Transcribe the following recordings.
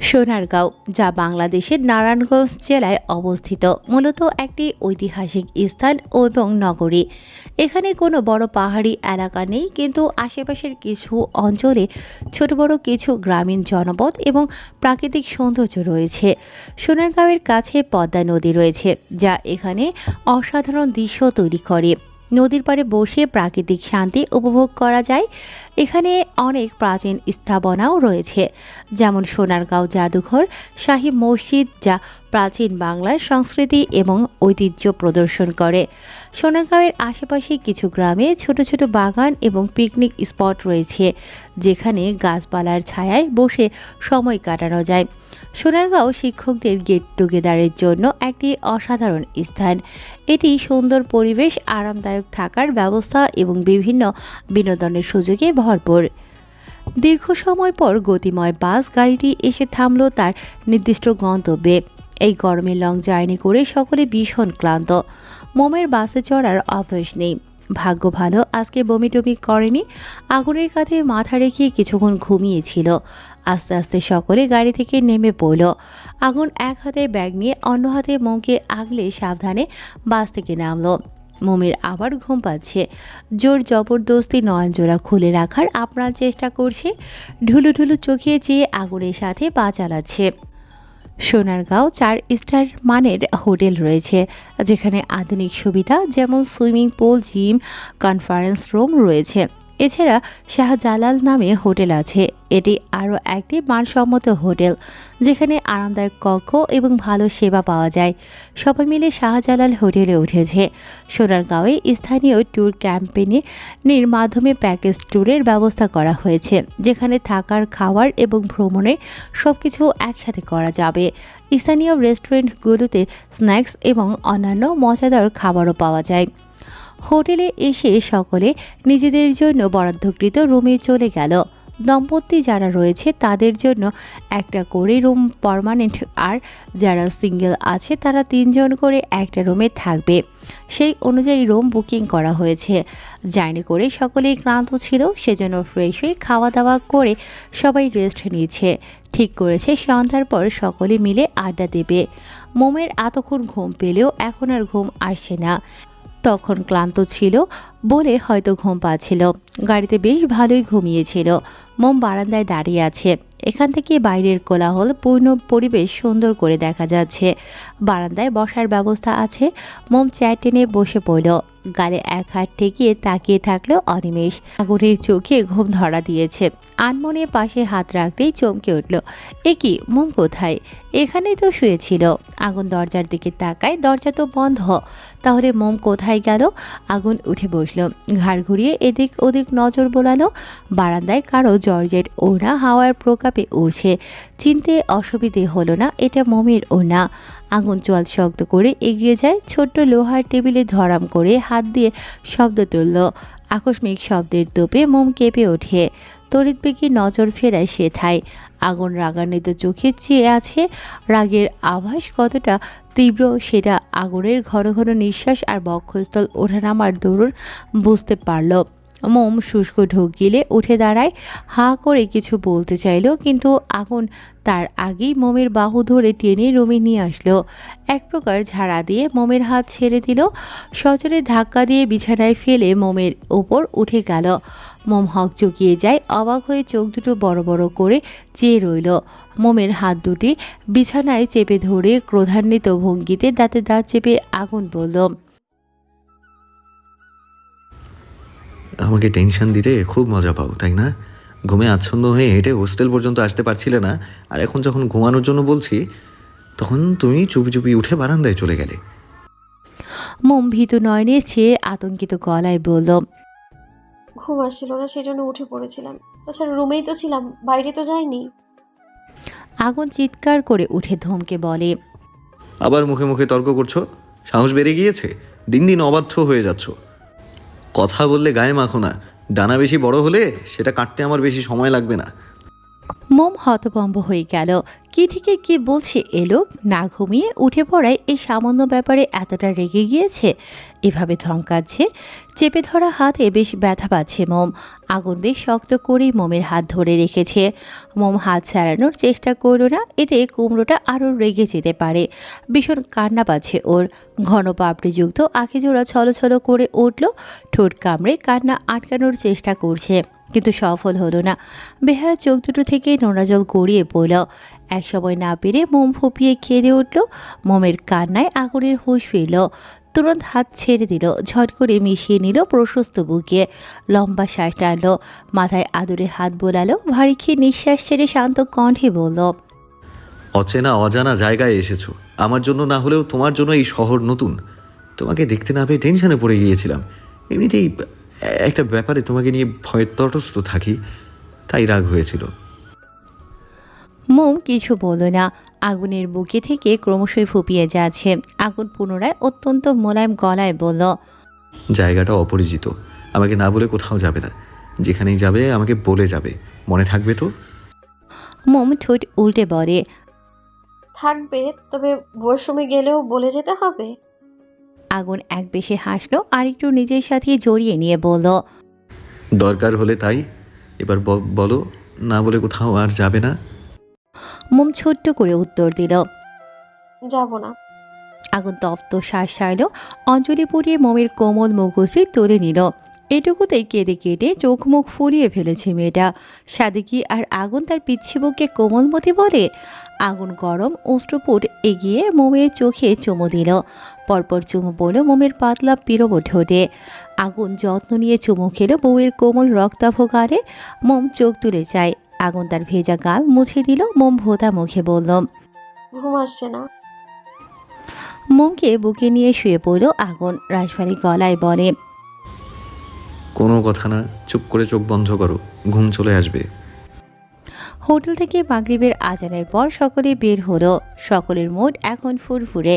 সোনারগাঁও, যা বাংলাদেশের নারায়ণগঞ্জ জেলায় অবস্থিত, মূলত একটি ঐতিহাসিক স্থান এবং নগরী। এখানে কোনো বড় পাহাড়ি এলাকা নেই, কিন্তু আশেপাশের কিছু অঞ্চলে ছোট বড় কিছু গ্রামীণ জনপদ এবং প্রাকৃতিক সৌন্দর্য রয়েছে। সোনারগাঁওয়ের কাছে পদ্মা নদী রয়েছে, যা এখানে অসাধারণ দৃশ্য তৈরি করে। নদীর পাড়ে বসে প্রাকৃতিক শান্তি উপভোগ করা যায়। এখানে অনেক প্রাচীন স্থাপনাও রয়েছে, যেমন সোনারগাঁও জাদুঘর, শাহী মসজিদ, যা প্রাচীন বাংলার সংস্কৃতি এবং ঐতিহ্য প্রদর্শন করে। সোনারগাঁওয়ের আশেপাশে কিছু গ্রামে ছোট ছোট বাগান এবং পিকনিক স্পট রয়েছে, যেখানে গাছপালার ছায়ায় বসে সময় কাটানো যায়। সোনারগাঁও শিক্ষকদের গেট টুগেদারের জন্য একটি অসাধারণ স্থান। এটি সুন্দর পরিবেশ, আরামদায়ক থাকার ব্যবস্থা এবং বিভিন্ন বিনোদনের সুযোগে ভরপুর। দীর্ঘ সময় পর গতিময় বাস গাড়িটি এসে থামল তার নির্দিষ্ট গন্তব্যে। এই গরমে লং জার্নি করে সকলে ভীষণ ক্লান্ত। মোমের বাসে চড়ার অভ্যাস নেই। ভাগ্য ভালো, আজকে বমি টমি করেনি। আগুনের কাঁধে মাথা রেখে কিছুক্ষণ ঘুমিয়েছিল। আস্তে আস্তে সকলে গাড়ি থেকে নেমে পড়ল। আগুন এক হাতে ব্যাগ নিয়ে অন্য হাতে মোমকে আগলে সাবধানে বাস থেকে নামলো। মোমের আবার ঘুম পাচ্ছে। জোর জবরদস্তি নয়নজোড়া খুলে রাখার আপ্রাণ চেষ্টা করছে। ঢুলু ঢুলু চোখে চেয়ে আগুনের সাথে পা চালাচ্ছে। সোনারগাঁও 4 স্টার মানের হোটেল রয়েছে, যেখানে আধুনিক সুবিধা যেমন swimming pool, gym, conference room রয়েছে। এছাড়া শাহজালাল নামে হোটেল আছে। এটি আরও একটি মানসম্মত হোটেল, যেখানে আরামদায়ক কক্ষ এবং ভালো সেবা পাওয়া যায়। সবাই মিলে শাহজালাল হোটেলে উঠেছে। সোনারগাঁওয়ে স্থানীয় ট্যুর ক্যাম্পেনির মাধ্যমে প্যাকেজ ট্যুরের ব্যবস্থা করা হয়েছে, যেখানে থাকার, খাওয়ার এবং ভ্রমণের সবকিছু একসাথে করা যাবে। স্থানীয় রেস্টুরেন্টগুলোতে স্ন্যাক্স এবং অন্যান্য মজাদার খাবারও পাওয়া যায়। হোটেলে এসে সকলে নিজেদের জন্য বরাদ্দকৃত রুমে চলে গেল। দম্পতি যারা রয়েছে তাদের জন্য একটা করে রুম পার্মানেন্ট, আর যারা সিঙ্গেল আছে তারা 3 জন করে একটা রুমে থাকবে। সেই অনুযায়ী রুম বুকিং করা হয়েছে। জার্নি করে সকলেই ক্লান্ত ছিল, সেজন্য ফ্রেশ হয়ে খাওয়া দাওয়া করে সবাই রেস্ট নিচ্ছে। ঠিক করেছে সন্ধ্যার পর সকলে মিলে আড্ডা দেবে। মোমের এতক্ষণ ঘুম পেলেও এখন আর ঘুম আসছে না। তখন ক্লান্ত ছিল বলে হয়তো ঘুম পাচ্ছিল। গাড়িতে বেশ ভালোই ঘুমিয়েছিল। মোম বারান্দায় দাঁড়িয়ে আছে। এখান থেকে বাইরের কোলাহল পূর্ণ পরিবেশ সুন্দর করে দেখা যাচ্ছে। বারান্দায় বসার ব্যবস্থা আছে। মোম চেয়ার টেনে বসে পড়ল। গালে এক হাত ঠেকিয়ে তাকিয়ে থাকলো অনিমেষ। আগুনের চোখে ঘুম ধরা দিয়েছে। আনমনে পাশে হাত রাখতেই চমকে উঠল। এ কি, মোম কোথায়? এখানেই তো শুয়েছিল। আগুন দরজার দিকে তাকায়, দরজা তো বন্ধ। তাহলে মোম কোথায় গেল? আগুন উঠে বসলো, ঘাড় ঘুরিয়ে এদিক ওদিক নজর বোলালো। বারান্দায় কারো জর্জেট ওড়না হাওয়ার প্রকাপে উড়ছে। চিনতে অসুবিধে হলো না এটা মোমের ওড়না। আগুন চোয়াল শক্ত করে এগিয়ে যায়। ছোট্ট লোহার টেবিলে ধরাম করে হাত দিয়ে শব্দ তুলল। আকস্মিক শব্দের তোপে মোম কেঁপে ওঠে। তড়িৎ বেগে নজর ফেরায় সেথায়। আগুন রাগান্বিত চোখে চেয়ে আছে। রাগের আভাস কতটা তীব্র সেটা আগুনের ঘন ঘন নিঃশ্বাস আর বক্ষস্থল ওঠানামার দরুন বুঝতে পারল। মোম শুষ্ক ঢোক গিলে উঠে দাঁড়ায়। হা করে কিছু বলতে চাইল, কিন্তু আগুন তার আগেই মোমের বাহু ধরে টেনে রুমে নিয়ে আসলো। এক প্রকার ঝাড়া দিয়ে মোমের হাত ছেড়ে দিল। সজোরে ধাক্কা দিয়ে বিছানায় ফেলে মোমের ওপর উঠে গেল। মোম হক চুকিয়ে যায়। অবাক হয়ে চোখ দুটো বড় বড় করে চেয়ে রইল। মোমের হাত দুটি বিছানায় চেপে ধরে ক্রোধান্বিত ভঙ্গিতে দাঁতে দাঁত চেপে আগুন বলল, আমাকে টেনশন দিতে খুব মজা পাও, তাই না? ঘুমে আচ্ছন্ন হয়ে হেঁটে হোস্টেল পর্যন্ত আসতে পারছিলে না, আর এখন যখন ঘুমানোর জন্য বলছি তখন তুমি চুপি চুপি উঠে বারান্দায় চলে গেলে। মোম ভীতু নয়নে চেয়ে আতঙ্কিত গলায় বলল, ঘুম আসছিল না, সেজন্য উঠে পড়েছিলাম। তাছাড়া রুমেই তো ছিলাম, বাইরে তো যাইনি। আগুন চিৎকার করে উঠে ধমকে বলে, আবার মুখে মুখে তর্ক করছো? সাহস বেড়ে গিয়েছে? দিন দিন অবাধ্য হয়ে যাচ্ছ। কথা বললে গায়ে মাখো না। ডানা বেশি বড় হলে সেটা কাটতে আমার বেশি সময় লাগবে না। মোম হতভম্ব হয়ে গেল। কি থেকে কি বলছে এ লোক? না ঘুমিয়ে উঠে পড়ায় এই সামান্য ব্যাপারে এতটা রেগে গিয়েছে, এভাবে ধমকাচ্ছে। চেপে ধরা হাতে বেশ ব্যথা পাচ্ছে মোম। আগুন বেশ শক্ত করেই মোমের হাত ধরে রেখেছে। মোম হাত ছাড়ানোর চেষ্টা করল না, এতে কুমড়োটা আরও রেগে যেতে পারে। ভীষণ কান্না পাচ্ছে ওর। ঘন পাপড়িযুক্ত আঁখিজোড়া ছলছল করে উঠল। ঠোঁট কামড়ে কান্না আটকানোর চেষ্টা করছে, কিন্তু সফল হলো না। বেহায়া চোখ দুটো থেকে নোনা জল গড়িয়ে পড়ল। একসময় না পেরে মোম ফুপিয়ে কেঁদে উঠল। মোমের কান্নায় আগুনের হুঁশ ফিরল। তুরন্ত হাত ছেড়ে দিল, ঝট করে মিশিয়ে নিল প্রশস্ত বুকে। লম্বা শ্বাস টানল, মাথায় আদরে হাত বোলালো। ভারী খেয়ে নিঃশ্বাস ছেড়ে শান্ত কণ্ঠে বলল, অচেনা অজানা জায়গায় এসেছো। আমার জন্য না হলেও তোমার জন্য এই শহর নতুন। তোমাকে দেখতে না পেয়ে টেনশনে পড়ে গিয়েছিলাম। এমনিতেই একটা ব্যাপারে তোমাকে নিয়ে ভয়ের তটস্থ থাকি, তাই রাগ হয়েছিল। মোম কিছু বলল না। আগুনের বুকে থেকে ক্রমশই ফুপিয়ে যাচ্ছে। আগুন পুনরায় অত্যন্ত মোলায়েম গলায় বলল, জায়গাটা অপরিচিত, আমাকে না বলে কোথাও যাবে না। যেখানেই যাবে আমাকে বলে যাবে, মনে থাকবে তো? মোম ঠোঁট উল্টে বলে, থাকবে, তবে ওয়াশরুমে গেলেও বলে যেতে হবে। আগুন এক বেশে হাসলো আর একটু নিজের সাথে জড়িয়ে নিয়ে বলল, দরকার হলে তাই। এবার বলো, না বলে কোথাও আর যাবে না? মোম ছোট্ট করে উত্তর দিল। যাব না। আগুন তপ্ত শ্বাস ছাড়ল। অঞ্জলি পুড়িয়ে মোমের কোমল মুখশ্রী তুলে নিল। এটুকুতেই কেঁদে কেটে চোখ মুখ ফুলিয়ে ফেলেছে মেয়েটা। সাদেকি আর আগুন তার পিচ্ছি বুকে কোমলমতি বলে। আগুন গরম অশ্রুপুট এগিয়ে মোমের চোখে চুমু দিল। পরপর চুমু পড়ল মোমের পাতলা পিরব ঠোঁটে। আগুন যত্ন নিয়ে চুমু খেল বউয়ের কোমল রক্তাভ গালে। মোম চোখ তুলে চায়। আগুন তার ভেজা গাল মুছে দিল। মোম ভোতা মুখে বলল, ঘুম আসছে না। মোমকে বুকে নিয়ে শুয়ে পড়ল আগুন। রাজবাড়ি গলায় বলে, কোনো কথা না, চুপ করে চোখ বন্ধ করো, ঘুম চলে আসবে। হোটেল থেকে মাগরিবের আজানের পর সকলে বের হলো। সকলের মুড এখন ফুরফুরে।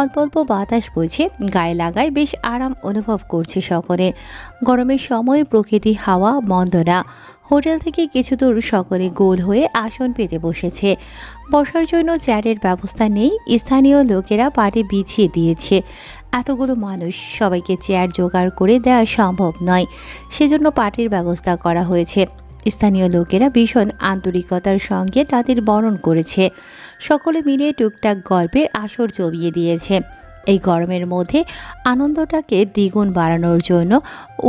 অল্প অল্প বাতাস বইছে, গায়ে লাগায় বেশ আরাম অনুভব করছে সকলে। গরমের সময় প্রকৃতি হাওয়া মন্দ না। হোটেল থেকে কিছু দূর সকলে গোল হয়ে আসন পেতে বসেছে। বসার জন্য চেয়ারের ব্যবস্থা নেই, স্থানীয় লোকেরা পাটে বিছিয়ে দিয়েছে। এতগুলো মানুষ, সবাইকে চেয়ার জোগাড় করে দেওয়া সম্ভব নয়, সেজন্য পাটের ব্যবস্থা করা হয়েছে। স্থানীয় লোকেরা ভীষণ আন্তরিকতার সঙ্গে তাদের বরণ করেছে। সকলে মিলে টুকটাক গল্পের আসর জমিয়ে দিয়েছে। এই গরমের মধ্যে আনন্দটাকে দ্বিগুণ বাড়ানোর জন্য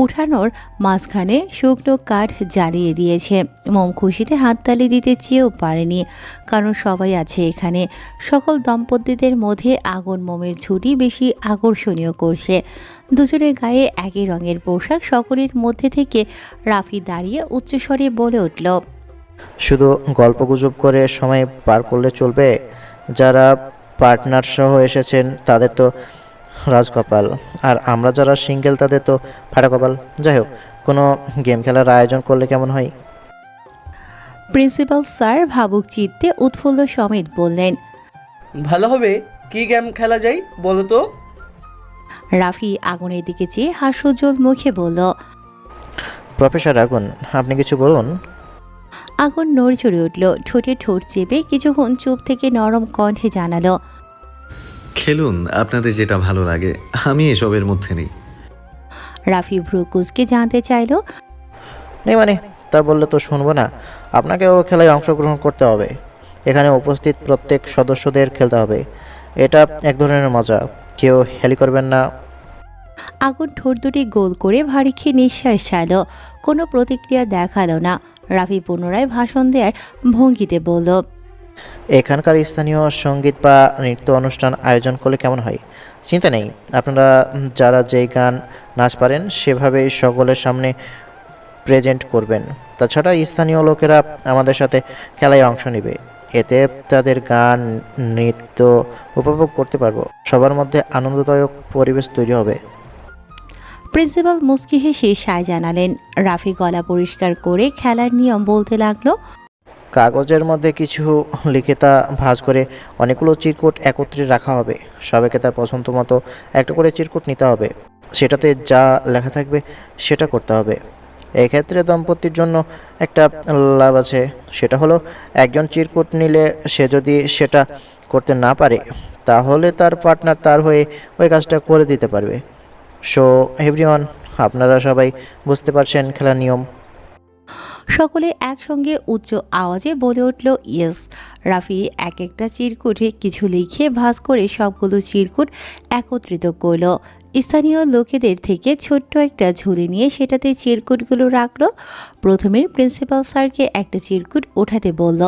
উঠানোর মাঝখানে শুকনো কাঠ জ্বালিয়ে দিয়েছে। মোম খুশিতে হাততালি দিতে চেয়েও পারেনি, কারণ সবাই আছে এখানে। সকল দম্পতিদের মধ্যে আগুন মোমের ছুটি বেশি আকর্ষণীয় করছে। দুজনের গায়ে একই রঙের পোশাক। সকলের মধ্যে থেকে রাফি দাঁড়িয়ে উচ্চস্বরে বলে উঠল, শুধু গল্পগুজব করে সময় পার করলে চলবে? যারা পার্টনার সহ এসেছেন তাদের তো রাজকপাল, আর আমরা যারা সিঙ্গেল তাদের তো ফাটা কপাল। যাই হোক, কোনো গেম খেলার আয়োজন করলে কেমন হয়? প্রিন্সিপাল স্যার ভাবুক চিত্তে উৎফুল্ল সমেত বললেন। ভালো হবে। কি গেম খেলা যায় বলো তো? রাফি আগুনের দিকে চেয়ে হাস্যোজ্জ্বল মুখে বলল, প্রফেসর আগুন, আপনি কিছু বলুন। আগুন নড়চড়ে উঠল, ঠোঁটে ঠোঁট চেপে কিছুক্ষণ চুপ থেকে নরম কণ্ঠে জানালো, খেলুন, আপনাদের যেটা ভালো লাগে, আমি এসবের মধ্যে নেই। রাফি ভ্রুকুসকে জানতে চাইল, নেই মানে? তা বললে তো শুনবো না। আপনাকেও খেলায় অংশগ্রহণ করতে হবে। এখানে উপস্থিত প্রত্যেক সদস্যদের খেলতে হবে। এটা এক ধরনের মজা, কেউ হেলি করবেন না। আগুন ঠোঁট দুটি গোল করে ভারী খেয়ে নিঃশ্বাস ছাড়ল। কোনো প্রতিক্রিয়া দেখালো না। রাফি পুনরায় ভাষণ দেওয়ার ভঙ্গিতে বলল, এখানকার স্থানীয় সঙ্গীত বা নৃত্য অনুষ্ঠান আয়োজন করলে কেমন হয়? চিন্তা নেই, আপনারা যারা যেই গান নাচ পারেন সেভাবেই সকলের সামনে প্রেজেন্ট করবেন। তাছাড়া স্থানীয় লোকেরা আমাদের সাথে খেলায় অংশ নেবে। এতে তাদের গান নৃত্য উপভোগ করতে পারবো। সবার মধ্যে আনন্দদায়ক পরিবেশ তৈরি হবে। প্রিন্সিপাল মুস্কি হেসে সায় জানালেন। রাফি গলা পরিষ্কার করে খেলার নিয়ম বলতে লাগলো, কাগজের মধ্যে কিছু লিখে তা ভাঁজ করে অনেকগুলো চিরকুট একত্রে রাখা হবে। সবাইকে তার পছন্দ মতো একটা করে চিরকুট নিতে হবে। সেটাতে যা লেখা থাকবে সেটা করতে হবে। এক্ষেত্রে দম্পতির জন্য একটা লাভ আছে, সেটা হলো একজন চিরকুট নিলে সে যদি সেটা করতে না পারে তাহলে তার পার্টনার তার হয়ে ওই কাজটা করে দিতে পারবে। সো এভরিওয়ান, আপনারা সবাই বুঝতে পারছেন খেলার নিয়ম। সকলে একসঙ্গে উচ্চ আওয়াজে বলে উঠল ইয়েস। রাফি এক একটা চিরকুটে কিছু লিখে ভাঁজ করে সবগুলো চিরকুট একত্রিত করল। স্থানীয় লোকেদের থেকে ছোট্ট একটা ঝুলি নিয়ে সেটাতে চিরকুটগুলো রাখলো। প্রথমে প্রিন্সিপাল স্যারকে একটা চিরকুট ওঠাতে বলল।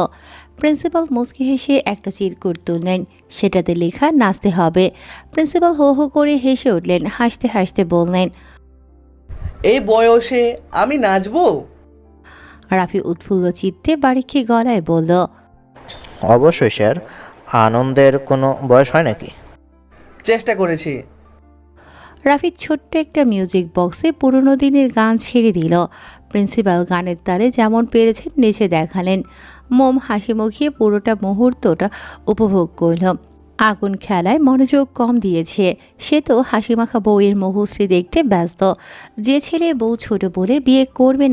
প্রিন্সিপাল মুচকি হেসে একটা চিরকুট তুললেন, সেটাতে লেখা নাচতে হবে। প্রিন্সিপাল হো হো করে হেসে উঠলেন, হাসতে হাসতে বললেন, এই বয়সে আমি নাচবো? রাফি উৎফুল্ল চিত্তে বাড়িকে গলায় বলল, অবশ্যই স্যার, আনন্দের কোনো বয়স হয় নাকি? চেষ্টা করেছি। রাফি ছোট্ট একটা মিউজিক বক্সে পুরনো দিনের গান ছেড়ে দিল। প্রিন্সিপাল গানের তালে যেমন পেরেছেন নেচে দেখালেন। মোম হাসি মুখিয়ে পুরোটা মুহূর্তটা উপভোগ করল। আগুন খেলায় মনোযোগ কম দিয়েছে। সে তো হাসিমাখা বউয়ের মুখশ্রী দেখতে ব্যস্ত। যে ছেলে বউ ছোট বলে বিয়ে করবে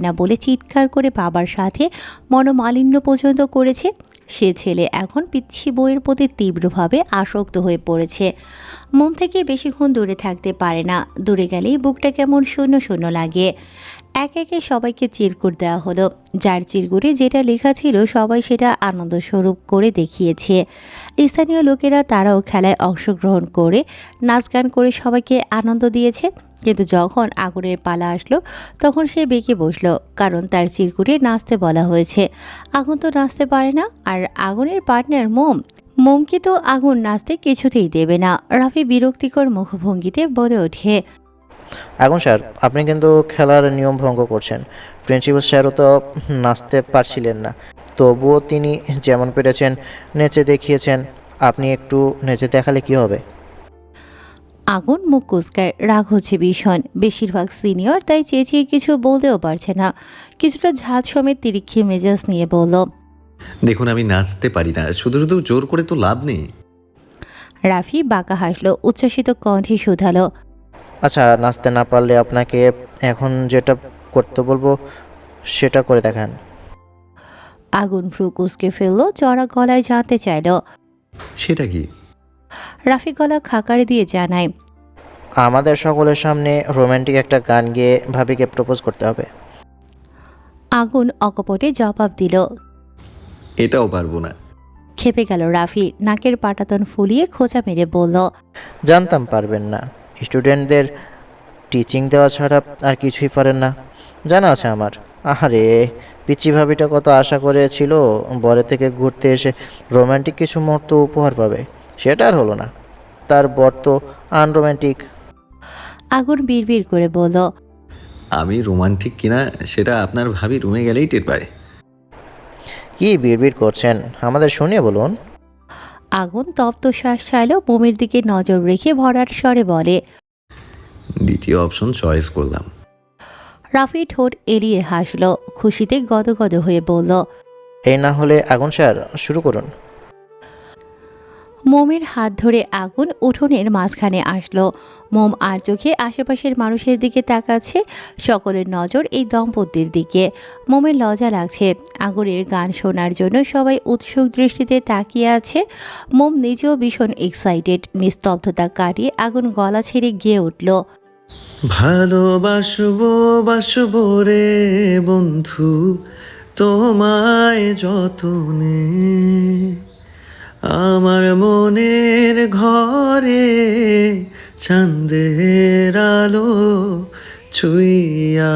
না বলে চিৎকার করে বাবার সাথে মনোমালিন্য পর্যন্ত করেছে, সে ছেলে এখন পিচ্ছি বউয়ের প্রতি তীব্রভাবে আসক্ত হয়ে পড়েছে। মোম থেকে বেশিক্ষণ দূরে থাকতে পারে না। দূরে গেলেই বুকটা কেমন শূন্য শূন্য লাগে। একে একে সবাইকে চিরকুট দেওয়া হলো। যার চিরকুটে যেটা লেখা ছিল সবাই সেটা আনন্দস্বরূপ করে দেখিয়েছে। স্থানীয় লোকেরা তারাও খেলায় অংশগ্রহণ করে নাচ গান করে সবাইকে আনন্দ দিয়েছে। কিন্তু যখন আগুনের পালা আসলো তখন সে বেঁকে বসলো, কারণ তার চিরকুটে নাচতে বলা হয়েছে। আগুন তো নাচতে পারে না, আর আগুনের পার্টনার মোমকে তো আগুন নাচতে কিছুতেই দেবে না। রাফি বিরক্তিকর মুখভঙ্গিতে বলে ওঠে, আগুন স্যার, আপনি কিন্তু খেলার নিয়ম ভঙ্গ করছেন। প্রিন্সিপাল স্যারও তো নাচতে পারছিলেন না, তবুও তিনি যেমন পেরেছেন নেচে দেখিয়েছেন। আপনি একটু নেচে দেখালে কি হবে? আগুন মুখ কুচকায়, রাগ হচ্ছে ভীষণ। বেশিরভাগ সিনিয়র তাই চেঁচিয়ে কিছু বলতেও পারছে না। কিছুটা ঝাঁজ সমেত তিরিক্ষি মেজাজ নিয়ে বলল, দেখুন, আমি নাচতে পারি না, শুধু শুধু জোর করে তো লাভ নেই। রাফি বাঁকা হাসলো, উচ্ছ্বাসিত কণ্ঠে শুধালো, আচ্ছা, নাচতে না পারলে আপনাকে এখন যেটা করতে বলবো সেটা করে দেখান। আগুন ভ্রু কুচকে ফেললো, চড়া গলায় জানতে চাইল। সেটা কি? রাফি গলা খাকারে দিয়ে জানায়, আমাদের সকলের সামনে রোমান্টিক একটা গান গেয়ে ভাবিকে প্রপোজ করতে হবে। আগুন অকপটে জবাব দিল। এটাও পারবো না। খেপে গেল রাফি, নাকের পাটাতন ফুলিয়ে খোঁচা মেরে বলল, জানতাম পারবেন না, স্টুডেন্টদের টিচিং দেওয়া ছাড়া আর কিছুই পারেন না, জানা আছে আমার। আহারে, পিচ্চি ভাবিটা কত আশা করেছিল বরে থেকে ঘুরতে এসে রোমান্টিক কিছু মুহূর্ত উপহার পাবে, সেটা আর হলো না। তার বর তো আনরোম্যান্টিক। আগুন বিড়বিড় করে বলল, আমি রোমান্টিক কিনা সেটা আপনার ভাবি রুমে গেলেই টের পায়। কি বিড়বিড় করছেন, আমাদের শুনিয়ে বলুন। আগুন তপ্ত শ্বাস ছাইল, মোমের দিকে নজর রেখে ভরাট স্বরে বলে, দ্বিতীয় অপশন চয়েস করলাম। রাফি ঠোঁট এড়িয়ে হাসল, খুশিতে গদগদ হয়ে বলল, এই না হলে আগুন স্যার শুরু করুন। মোমের হাত ধরে আগুন উঠোনের মাঝখানে আসলো। মোম আর চোখে আশেপাশের মানুষের দিকে তাকাচ্ছে। সকলের নজর এই দম্পতির দিকে। মোমের লজ্জা লাগছে। আগুনের গান শোনার জন্য সবাই উৎসুক দৃষ্টিতে তাকিয়ে আছে। মোম নিজেও ভীষণ এক্সাইটেড। নিস্তব্ধতা কাটিয়ে আগুন গলা ছেড়ে গেয়ে উঠল, ভালোবাসবো বাসবো রে বন্ধু, তোমায় যতনে, আমার মনের ঘরে চাঁদের আলো ছুঁইয়া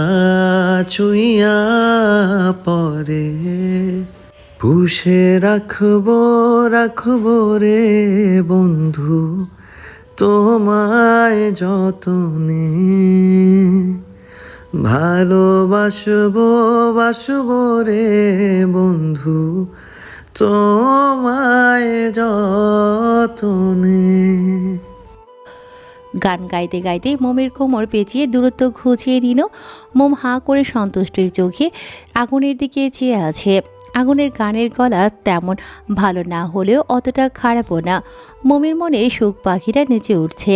ছুঁইয়া পরে, পুষে রাখবো রাখবো রে বন্ধু, তোমায় যতনে, ভালোবাসবো বাসবো রে বন্ধু, তোমায় যতনে। গান গাইতে গাইতে মোমের কোমর পেঁচিয়ে দূরত্ব ঘুচিয়ে নিল। মোম হাঁ করে সন্তুষ্টির চোখে আগুনের দিকে চেয়ে আছে। আগুনের গানের গলা তেমন ভালো না হলেও অতটা খারাপও না। মমির মনে সুখ পাখিরা নেচে উঠছে।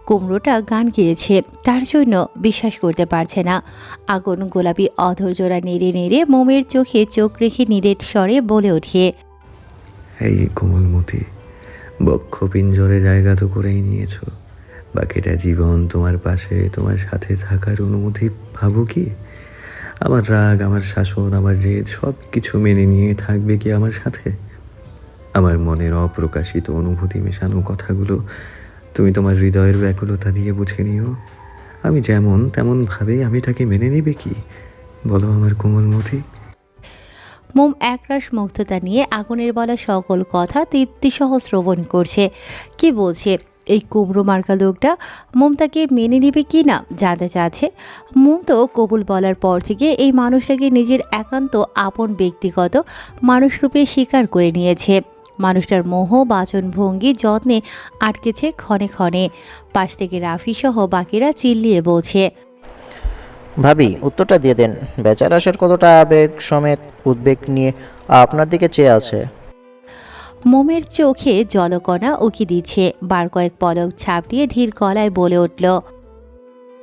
কুমড়োটা গান গেয়েছে, তার জন্য বিশ্বাস করতে পারছে না। আগুন গোলাপি অধৈর্যরা নেড়ে নেড়ে মমির চোখে চোখ রেখে নিরেট স্বরে বলে ওঠে, এই কোমলমতি, বক্ষ পিঞ্জরে জায়গা তো করেই নিয়েছো। বাকিটা জীবন তোমার পাশে, তোমার সাথে থাকার অনুমতি ভাবো কি? আমার রাগ, আমার শাসন, আমার জেদ সব কিছু মেনে নিয়ে থাকবে কি আমার সাথে? আমার মনের অপ্রকাশিত অনুভূতি মেশানো কথাগুলো তুমি তোমার হৃদয়ের ব্যাকুলতা দিয়ে বুঝে নিও। আমি যেমন তেমনভাবেই আমি তাকে মেনে নিবে কি? বলো আমার কোমলমতি। মোম একরাশ মুগ্ধতা নিয়ে আগুনের বলা সকল কথা তৃপ্তিসহ শ্রবণ করছে। কি বলছে এই কুমড়ো মার্কা লোকটা? মোম তাকে মেনে নেবে কি না জানতে চাচ্ছে। মোম তো কবুল বলার পর থেকে এই মানুষটাকে নিজের একান্ত আপন ব্যক্তিগত মানুষরূপে স্বীকার করে নিয়েছে। মানুষটার মোহ বাচনভঙ্গি যত্নে আটকেছে ক্ষণে ক্ষণে। পাশ থেকে রাফি সহ বাকিরা চিল্লিয়ে বলছে, ভাবি উত্তরটা দিয়ে দেন। বেচারাশের কতটা আবেগ সমেত উদ্বেগ নিয়ে আপনার দিকে চেয়ে আছে। মোমের চোখে জলকণা উকি দিচ্ছে। বার কয়েক পলক ছাপড়িয়ে ধীর গলায় বলে উঠল,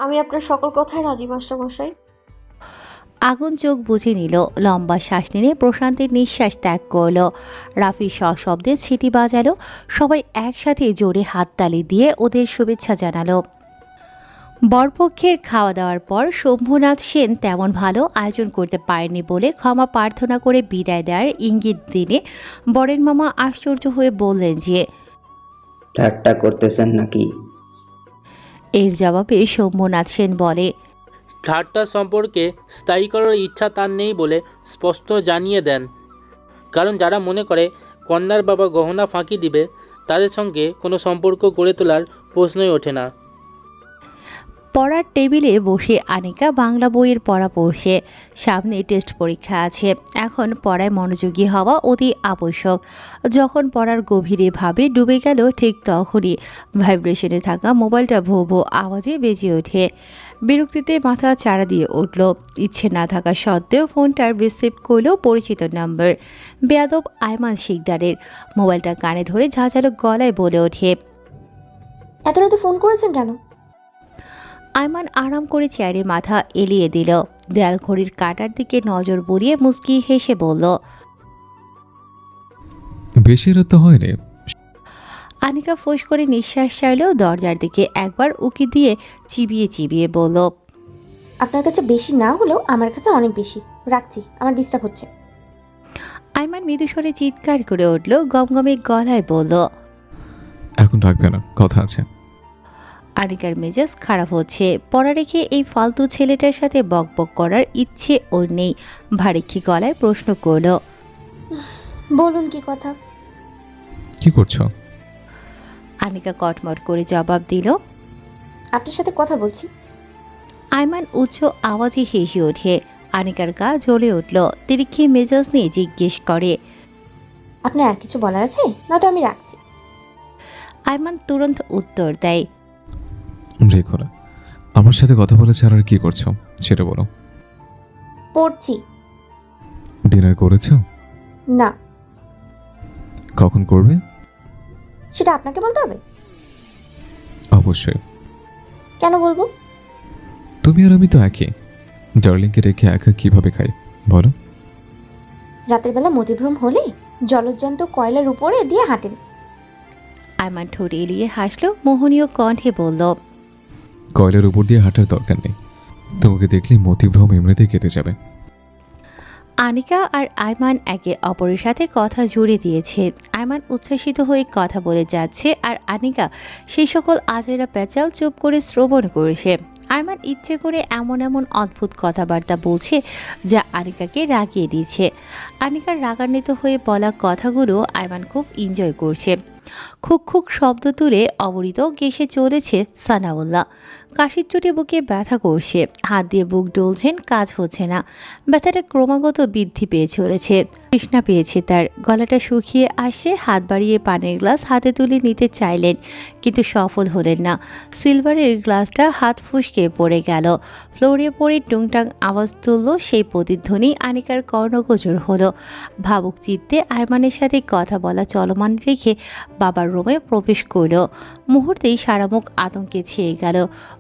আমি আপনার সকল কথায় রাজি মাস্টারমশাই। আগুন চোখ বুঝে নিল, লম্বা শ্বাস নিয়ে প্রশান্তের নিঃশ্বাস ত্যাগ করল। রাফি সশব্দে ছিটি বাজালো। সবাই একসাথে জোরে হাততালি দিয়ে ওদের শুভেচ্ছা জানালো। বরপক্ষের খাওয়া দাওয়ার পর শম্ভুনাথ সেন তেমন ভালো আয়োজন করতে পারেনি বলে ক্ষমা প্রার্থনা করে বিদায় দেওয়ার ইঙ্গিত দিনে বরেন মামা আশ্চর্য হয়ে বললেন যে, ঠাট্টা করতেছেন নাকি? এর জবাবে শম্ভুনাথ সেন বলে, ঠাট্টা সম্পর্কে স্থায়ী করার ইচ্ছা তার নেই বলে স্পষ্ট জানিয়ে দেন। কারণ যারা মনে করে কন্যার বাবা গহনা ফাঁকি দিবে, তাদের সঙ্গে কোনো সম্পর্ক গড়ে তোলার প্রশ্নই ওঠে না। পড়ার টেবিলে বসে আনিকা বাংলা বইয়ের পড়া পড়ছে। সামনে টেস্ট পরীক্ষা আছে। এখন পড়ায় মনোযোগী হওয়া অতি আবশ্যক। যখন পড়ার গভীরে ভাবে ডুবে গেল, ঠিক তখনই ভাইব্রেশনে থাকা মোবাইলটা ভো ভো আওয়াজে বেজে ওঠে। বিরক্তিতে মাথা চাড়া দিয়ে উঠল। ইচ্ছে না থাকা সত্ত্বেও ফোনটার রিসিভ করল পরিচিত নাম্বার, বেয়াদব আয়মান শিকদারের। মোবাইলটা কানে ধরে ঝাঁঝালো গলায় বলে ওঠে, এত রাতে ফোন করেছেন কেন? আয়মান আরাম করে চেয়ারে মাথা এলিয়ে দিল। দেয়াল ঘড়ির কাঁটার দিকে নজর বুলিয়ে মুচকি হেসে বলল, বেশি রাত তো হয়নি। আনিকা ফোঁস করে নিঃশ্বাস ছাড়লেও দরজার দিকে একবার উকি দিয়ে চিবিয়ে চিবিয়ে বলল, আপনার কাছে বেশি না হলেও আমার কাছে অনেক বেশি। রাখছি, আমার ডিস্টার্ব হচ্ছে। আয়মান মৃদুস্বরে চিৎকার করে উঠল, গমগমে গলায় বলল, এখন ডাকবে না, কথা আছে। আনিকার মেজাজ খারাপ হচ্ছে। পড়া রেখে এই ফালতু ছেলেটার সাথে বকবক করার ইচ্ছে ওর নেই। ভারীক্ষী গলায় প্রশ্ন করল, বলুন কি কথা? কি করছো? আনিকা কটমট করে জবাব দিল, আপনার সাথে কথা বলছি। আয়মান উচ্চ আওয়াজে হেসে ওঠে। আনিকার গা জ্বলে উঠল। তিরিক্ষি মেজাজ নিয়ে জিজ্ঞেস করে, আপনার আর কিছু বলার আছে? নয়তো আমি রাখছি। আয়মান তুরন্ত উত্তর দেয়, রেখো না। আমার সাথে কথা বলে ছাড়া আর কি করছো সেটা বলো। পড়ছি। ডিনার করেছো? না। কখন করবে? সেটা আপনাকে বলতে হবে? অবশ্যই। কেন বলবো? তুমি আর আমি তো একই। ডার্লিংকে রেখে একা কিভাবে খাই বলো? রাতের বেলা মতিভ্রম হলে জলজ্যান্ত কয়লার উপরে দিয়ে হাঁটেন। আয়মান ঠোঁট এলিয়ে হাসল, মোহনীয় কণ্ঠে বলল, কয়লার উপর দিয়ে হাঁটার দরকার নেই। তোমাকে দেখলে মতিভ্রম এমনিতেই কেটে যাবে। আনিকা আর আয়মান একে অপরের সাথে কথা জুড়ে দিয়েছে। আয়মান উচ্ছ্বাসিত হয়ে কথা বলে যাচ্ছে, আর আনিকা সেই সকল আজেরা প্যাচাল চুপ করে শ্রবণ করেছে। আয়মান ইচ্ছে করে এমন এমন অদ্ভুত কথাবার্তা বলছে যা আনিকাকে রাগিয়ে দিচ্ছে। আনিকার রাগান্বিত হয়ে বলা কথাগুলো আয়মান খুব এনজয় করছে। খুক খুক শব্দ তুলে অবরিত গেসে চলেছে সানাউল্লাহ। কাশির চোটে বুকে ব্যথা করছে। হাত দিয়ে বুক ডলছেন, কাজ হচ্ছে না। ব্যথাটা ক্রমাগত বৃদ্ধি পেয়ে চলেছে। তৃষ্ণা পেয়েছে তার, গলাটা শুকিয়ে আসে। হাত বাড়িয়ে পানির গ্লাস হাতে তুলে নিতে চাইলেন, কিন্তু সফল হলেন না। সিলভারের গ্লাসটা হাত ফুসকে পড়ে গেল, ফ্লোরে পড়ে টুংটাং আওয়াজ তুলল। সেই প্রতিধ্বনি আনিকার কর্ণগোচর হলো। ভাবুক চিত্তে আয়মানের সাথে কথা বলা চলমান রেখে বাবার রুমে প্রবেশ করল। মুহূর্তেই সারা মুখ আতঙ্কে ছেয়ে গেল।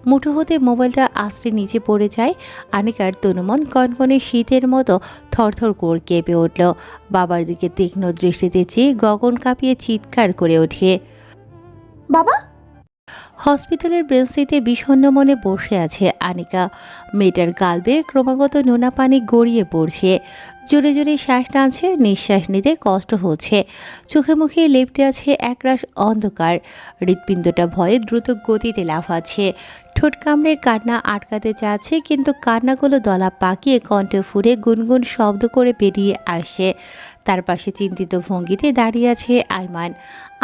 মুঠো হতে মোবাইলটা আশ্রে নিচে পড়ে যায়। আনিকার তনুমন কনকনে শীতের মতো থরথর করে কেঁপে উঠল। বাবার দিকে তীক্ষ্ণ দৃষ্টিতে চেয়ে গগন কাঁপিয়ে চিৎকার করে ওঠে। বাবা! হসপিটালের বেঞ্চিতে বিষণ্ণ মনে বসে আছে আনিকা। মেয়েটার গাল বেয়ে ক্রমাগত নোনা পানি গড়িয়ে পড়ছে। জোরে জোরে শ্বাস টানছে, নিঃশ্বাস নিতে কষ্ট হচ্ছে। চোখে মুখে লেপ্টে আছে একরাশ অন্ধকার। হৃৎপিণ্ডটা ভয়ে দ্রুত গতিতে লাফাচ্ছে। ঠোঁট কামড়ে কান্না আটকাতে চাচ্ছে, কিন্তু কান্নাগুলো দলা পাকিয়ে কণ্ঠে ফুরে গুনগুন শব্দ করে বেরিয়ে আসে। তার পাশে চিন্তিত ভঙ্গিতে দাঁড়িয়ে আছে আইমান।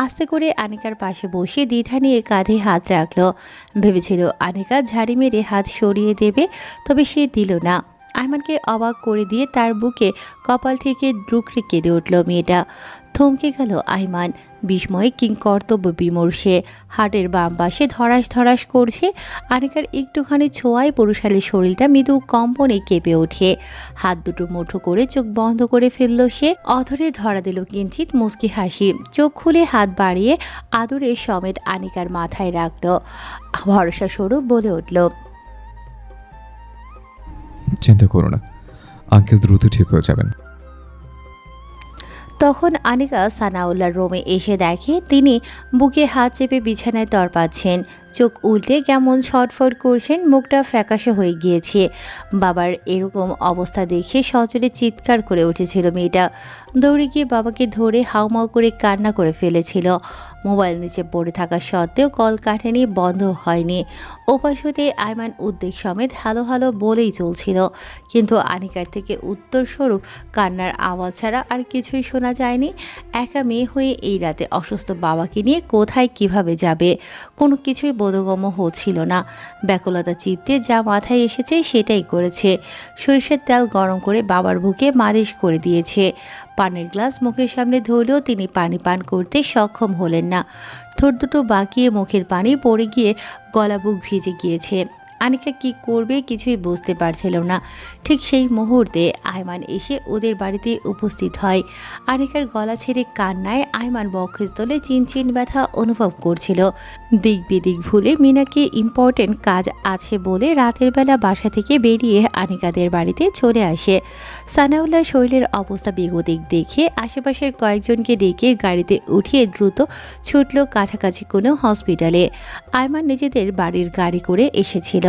আস্তে করে আনিকার পাশে বসে দ্বিধা নিয়ে কাঁধে হাত রাখল। ভেবেছিল আনিকা ঝাড়ি মেরে হাত সরিয়ে দেবে, তবে সে দিল না। আইমানকে অবাক করে দিয়ে তার বুকে কপাল থেকে ডুকরে কেঁদে উঠল মেয়েটা। থমকে গেল আইমান, বিস্ময়ে কিংকর্তব্য বিমর্ষে। হাটের বাম পাশে ধরাস ধরাস করছে। আনিকার একটুখানি ছোঁয়ায় পুরুষালী শরীরটা মৃদু কম্পনে কেঁপে ওঠে। হাত দুটো মুঠো করে চোখ বন্ধ করে ফেলল সে। অধরে ধরা দিল কিঞ্চিত মুচকি হাসি। চোখ খুলে হাত বাড়িয়ে আদরে সমেত আনিকার মাথায় রাখল। ভরসা স্বরূপ বলে উঠল, চিন্তা করো না, আঙ্কেল দ্রুত ঠিক হয়ে যাবেন। তখন আনিকা সানাউল্লাহর রুমে এসে দেখে তিনি বুকে হাত চেপে বিছানায় তরপাচ্ছেন। চোখ উল্টে কেমন ছটফট করছেন, মুখটা ফ্যাকাশে হয়ে গিয়েছে। বাবার এরকম অবস্থা দেখে সজোরে চিৎকার করে উঠেছিল মেয়েটা। দৌড়ে গিয়ে বাবাকে ধরে হাউমাউ করে কান্না করে ফেলেছিল। মোবাইল নিচে পড়ে থাকা সত্ত্বেও কল কাটেনি, বন্ধ হয়নি। ওপাশ হতে আইমান উদ্বেগ সমেত হ্যালো হ্যালো বলেই চলছিল, কিন্তু আনিকার থেকে উত্তরস্বরূপ কান্নার আওয়াজ ছাড়া আর কিছুই শোনা যায়নি। একা মেয়ে হয়ে এই রাতে অসুস্থ বাবাকে নিয়ে কোথায় কিভাবে যাবে, কোনো কিছুই বোধগম্য হচ্ছিল না। ব্যাকুলতা চিত্তে যা মাথায় এসেছে সেটাই করেছে। সরিষার তেল গরম করে বাবার বুকে মালিশ করে দিয়েছে। পানির গ্লাস মুখের সামনে ধরলেও তিনি পানি পান করতে সক্ষম হলেন না। ঠোঁট দুটো বাঁকিয়ে মুখের পানি পড়ে গিয়ে গলা বুক ভিজে গিয়েছে। আনিকা কি করবে কিছুই বুঝতে পারছিল না। ঠিক সেই মুহূর্তে আয়মান এসে ওদের বাড়িতে উপস্থিত হয়। আনিকার গলা ছেড়ে কান্নায় আয়মান বক্ষস্থলে চিনচিন ব্যথা অনুভব করছিল। দিক বিদিক ভুলে মিনাকে ইম্পর্টেন্ট কাজ আছে বলে রাতের বেলা বাসা থেকে বেরিয়ে আনিকাদের বাড়িতে চলে আসে। সানাউল্লার শরীরের অবস্থা বেগতিক দেখে আশেপাশের কয়েকজনকে ডেকে গাড়িতে উঠিয়ে দ্রুত ছুটল কাছাকাছি কোনো হসপিটালে। আয়মান নিজেদের বাড়ির গাড়ি করে এসেছিল,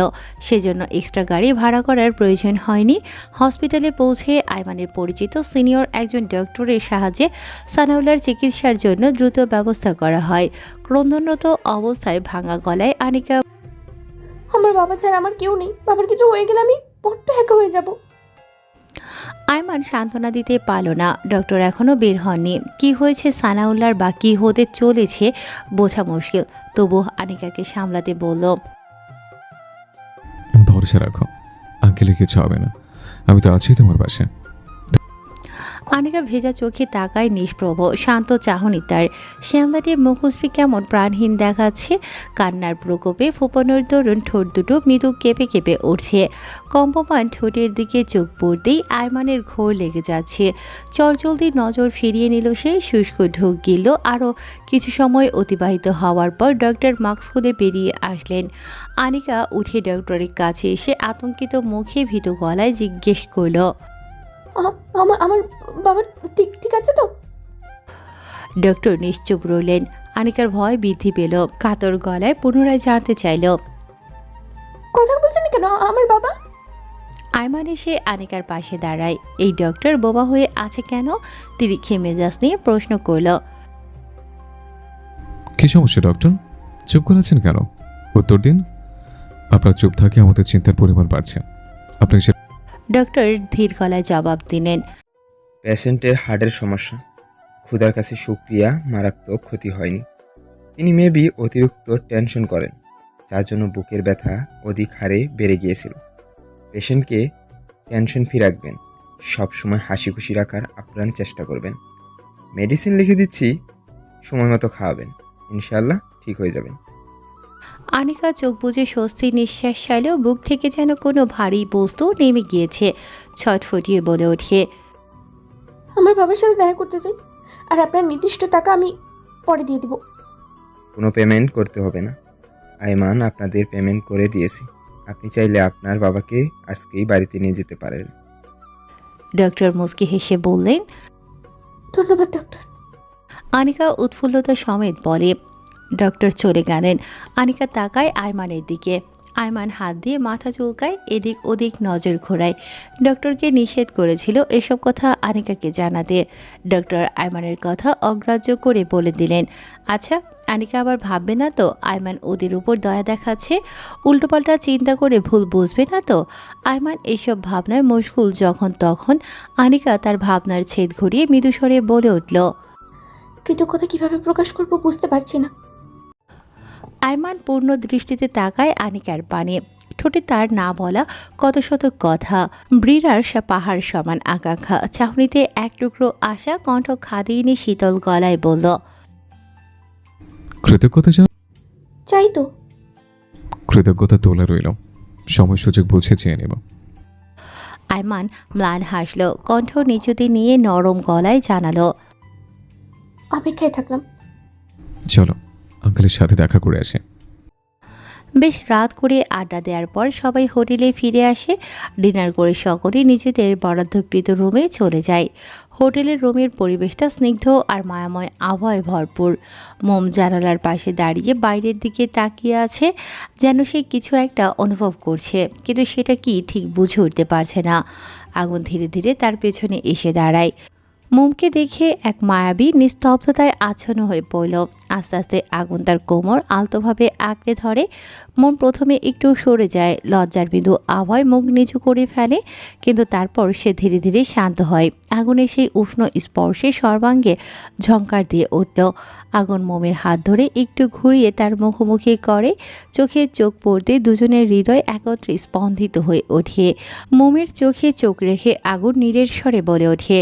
সেজন্য এক্সট্রা গাড়ি ভাড়া করার প্রয়োজন হয়নি। হসপিটালে পৌঁছে আয়মানের পরিচিত সিনিয়র একজন ডক্টরের সাহায্যে সানাউল্লার চিকিৎসার জন্য দ্রুত ব্যবস্থা করা হয়। ক্রন্দনরত অবস্থায় ভাঙা গলায় আনিকা, আমার বাবা ছাড়া আমার কেউ নেই, বাবার কিছু হয়ে গেলে আমি বড্ড একা হয়ে যাব। আয়মান সান্ত্বনা দিতে পারল না। ডক্টর এখনও বের হননি। কি হয়েছে সানাউল্লার বা কী হতে চলেছে বোঝা মুশকিল। তবু আনিকাকে সামলাতে বলল, ভরসা রাখো, আঙ্কেলের কিছু হবে না, আমি তো আছি তোমার পাশে। আনিকা ভেজা চোখে তাকায় নিষ্প্রভ, শান্ত চাহনি তার। শ্যামলাটির মুখশ্রী কেমন প্রাণহীন দেখাচ্ছে। কান্নার প্রকোপে ফোপানোর দরুন ঠোঁট দুটো মৃদু কেঁপে কেঁপে উঠছে। কম্পমান ঠোঁটের দিকে চোখ পড়তেই আয়মানের ঘোর লেগে যাচ্ছে। চটজলদি নজর ফিরিয়ে নিল সে। শুষ্ক ঢোক গিলল। আরও কিছু সময় অতিবাহিত হওয়ার পর ডক্টর মাস্ক খুলে বেরিয়ে আসলেন। আনিকা উঠে ডক্টরের কাছে এসে আতঙ্কিত মুখে ভীতু গলায় জিজ্ঞেস করল, আমার বাবার ঠিক ঠিক আছে তো? ডক্টর নিশ্চুপ রইলেন। আনিকার ভয় বৃদ্ধি পেল। কাতর গলায় পুনরায় জানতে চাইল, কথা বলছেন না কেন আমার বাবা? আয়মান এসে আনিকার পাশে দাঁড়ায়। এই ডক্টর বোবা হয়ে আছে কেন? তিনি মেজাজ নিয়ে প্রশ্ন করল, কি সমস্যা ডক্টর, চুপ করে আছেন কেন? উত্তর দিন। আপনার চুপ থাকে আমাদের চিন্তার পরিমাণ বাড়ছে। আপনি ডক্টর ধীর গলায় জবাব দিলেন, পেশেন্টের হার্টের সমস্যা, ক্ষুধার কাছে শুকরিয়া, মারাত্মক ক্ষতি হয়নি। তিনি মেবি অতিরিক্ত টেনশন করেন, যার জন্য বুকের ব্যথা অধিক হারে বেড়ে গিয়েছিল। পেশেন্টকে টেনশন ফ্রি রাখবেন, সবসময় হাসি খুশি রাখার আপ্রাণ চেষ্টা করবেন। মেডিসিন লিখে দিচ্ছি, সময় মতো খাওয়াবেন, ইনশাআল্লাহ ঠিক হয়ে যাবেন। আনিকা চোখ বুজে স্বস্তির নিঃশ্বাস ছাড়লেও বুক থেকে যেন কোনো ভারী বস্তু নেমে গিয়েছে। ছটফটিয়ে বলে ওঠে, আমার বাবার সাথে দেখা করতে চাই, আর আপনার নির্দিষ্ট টাকা আমি পরে দিয়ে দিব। কোনো পেমেন্ট করতে হবে না, আইমান আপনাদের পেমেন্ট করে দিয়েছি। আপনি চাইলে আপনার বাবাকে আজকেই বাড়িতে নিয়ে যেতে পারেন। ডক্টর মুস্কি হেসে বললেন। ধন্যবাদ ডক্টর। আনিকা উৎফুল্লতা সমেত বলে। ডক্টর চলে গেলেন। আনিকা তাকায় আয়মানের দিকে। আয়মান হাত দিয়ে মাথা চুলকায়, এদিক ওদিক নজর ঘোরায়। ডক্টরকে নিষেধ করেছিল এসব কথা আনিকাকে জানাতে। ডক্টর আয়মানের কথা অগ্রাহ্য করে বলে দিলেন, আচ্ছা আনিকা আবার ভাববে না তো আয়মান ওদের উপর দয়া দেখাচ্ছে? উল্টোপাল্টা চিন্তা করে ভুল বুঝবে না তো? আয়মান এইসব ভাবনায় মশগুল যখন তখন আনিকা তার ভাবনার ছেদ ঘুরিয়ে মৃদুস্বরে বলে উঠল, কৃতজ্ঞতা কিভাবে প্রকাশ করব বুঝতে পারছি না। আয়মান পূর্ণ দৃষ্টিতে তাকায় আনিকার পানে। ঠোঁটে তার না বলা কত শত কথা, ব্রিরার পাহাড় সমান আকাঙ্ক্ষা। চাহনিতে এক টুকরো আশা কণ্ঠ খাদিয়ে শীতল গলায় বলল, কৃতজ্ঞতা চাই তো। কৃতজ্ঞতা তোলা রইল, সময় সুযোগ বুঝে চেয়ে নেব। আয়মান ম্লান হাসল, কণ্ঠ নিচুতে নিয়ে নরম গলায় জানালো, অপেক্ষায় থাকলাম। চলো আঙ্কেলের সাথে দেখা করে আসে। বেশ রাত করে আড্ডা দেওয়ার পর সবাই হোটেলে ফিরে আসে। ডিনার করে সকলে নিজেদের বরাদ্দকৃত রুমে চলে যায়। হোটেলের রুমের পরিবেশটা স্নিগ্ধ আর মায়াময় আবহাওয়ায় ভরপুর। মোম জানালার পাশে দাঁড়িয়ে বাইরের দিকে তাকিয়ে আছে, যেন সে কিছু একটা অনুভব করছে, কিন্তু সেটা কি ঠিক বুঝে উঠতে পারছে না। আগুন ধীরে ধীরে তার পেছনে এসে দাঁড়ায়। মোমকে দেখে এক মায়াবী নিস্তব্ধতায় আচ্ছন্ন হয়ে পড়ল। আস্তে আস্তে আগুন তার কোমর আলতোভাবে আঁকড়ে ধরে। মোম প্রথমে একটু সরে যায়, লজ্জার বিন্দু আভয় মুখ নিচু করে ফেলে, কিন্তু তারপর সে ধীরে ধীরে শান্ত হয়। আগুনের সেই উষ্ণ স্পর্শে সর্বাঙ্গে ঝংকার দিয়ে উঠল। আগুন মোমের হাত ধরে একটু ঘুরিয়ে তার মুখোমুখি করে। চোখে চোখ পড়তে দুজনের হৃদয় একত্রে স্পন্দিত হয়ে ওঠে। মোমের চোখে চোখ রেখে আগুন নীরের স্বরে বলে ওঠে,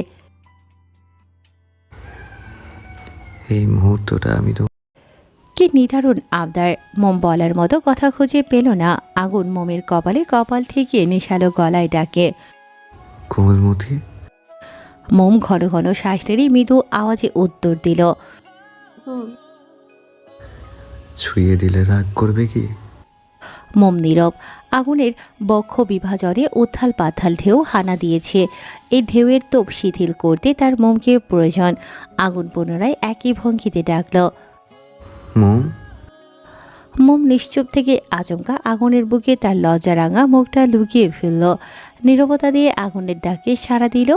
এই মুহূর্তটা আমি তো কি নিদারুণ আবদার। মোম বলার মতো কথা খুঁজে পেল না। আগুন মোমের কপালে কপাল ঠেকিয়ে নেশালো গলায় ডাকে, কোমলমতি। মোম ঘন ঘন শ্বাস টেনে মৃদু আওয়াজে উত্তর দিল, ছুঁয়ে দিলে রাগ করবে কি? মোম নীরব। আগুনের বক্ষ বিভাজনে উত্থাল পাথাল ঢেউ হানা দিয়েছে। এই ঢেউয়ের তোপ শিথিল করতে তার মোমকে প্রয়োজন। আগুন পুনরায় একই ভঙ্গিতে ডাকল, মোম। মোম নিশ্চুপ থেকে আচমকা আগুনের বুকে তার লজ্জারাঙা মুখটা লুকিয়ে ফেলল। নীরবতা দিয়ে আগুনের ডাকে সাড়া দিল।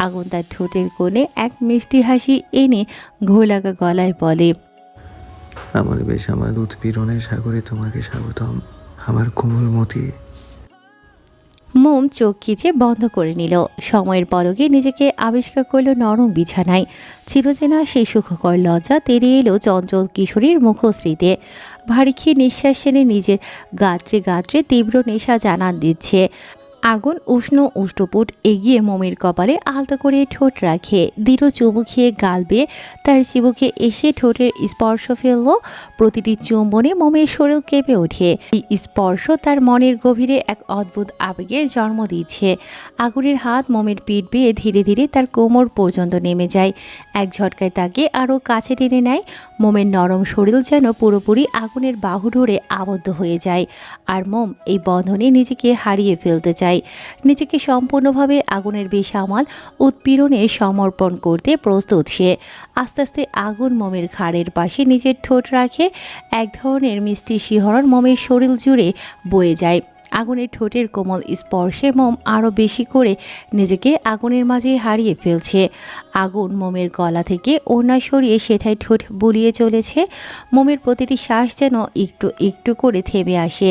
আগুন তার ঠোঁটের কোণে এক মিষ্টি হাসি এনে ঘোলাগা গলায় বলে, আমার বেসামাল উৎপীড়নের সাগরে তোমাকে স্বাগতম, আমার কোমলমতি। মোম চোখ খিচে বন্ধ করে নিল। সময়ের পলকে নিজেকে আবিষ্কার করল নরম বিছানায়। চিরচেনা সেই সুখকর লজ্জা তেড়ে এলো চঞ্চল কিশোরীর মুখশ্রীতে। ভারী খেয়ে নিঃশ্বাস ছেড়ে নিজের গাত্রে গাত্রে তীব্র নেশা জানান দিচ্ছে। আগুন উষ্ণ উষ্টপুট এগিয়ে মোমের কপালে আলতো করে ঠোঁট রাখে। দৃঢ় চুমু খেয়ে গাল বেয়ে তার চিবুকে এসে ঠোঁটের স্পর্শ ফেলল। প্রতিটি চুম্বনে মোমের শরীর কেঁপে ওঠে। এই স্পর্শ তার মনের গভীরে এক অদ্ভুত আবেগের জন্ম দিচ্ছে। আগুনের হাত মোমের পিঠ বেয়ে ধীরে ধীরে তার কোমর পর্যন্ত নেমে যায়। এক ঝটকায় তাকে আরও কাছে টেনে নেয়। মোমের নরম শরীর যেন পুরোপুরি আগুনের বাহু ধরে আবদ্ধ হয়ে যায়। আর মোম এই বন্ধনে নিজেকে হারিয়ে ফেলতে চায়, নিজেকে সম্পূর্ণভাবে আগুনের বেসামাল উৎপীড়নে সমর্পণ করতে প্রস্তুত সে। আস্তে আস্তে আগুন মোমের ঘাড়ের পাশে নিজের ঠোঁট রাখে। এক ধরনের মিষ্টি শিহরণ মোমের শরীর জুড়ে বয়ে যায়। আগুনের ঠোঁটের কোমল স্পর্শে মোম আরও বেশি করে নিজেকে আগুনের মাঝে হারিয়ে ফেলছে। আগুন মোমের গলা থেকে ওড়না সরিয়ে সেথায় ঠোঁট বুলিয়ে চলেছে। মোমের প্রতিটি শ্বাস যেন একটু একটু করে থেমে আসে।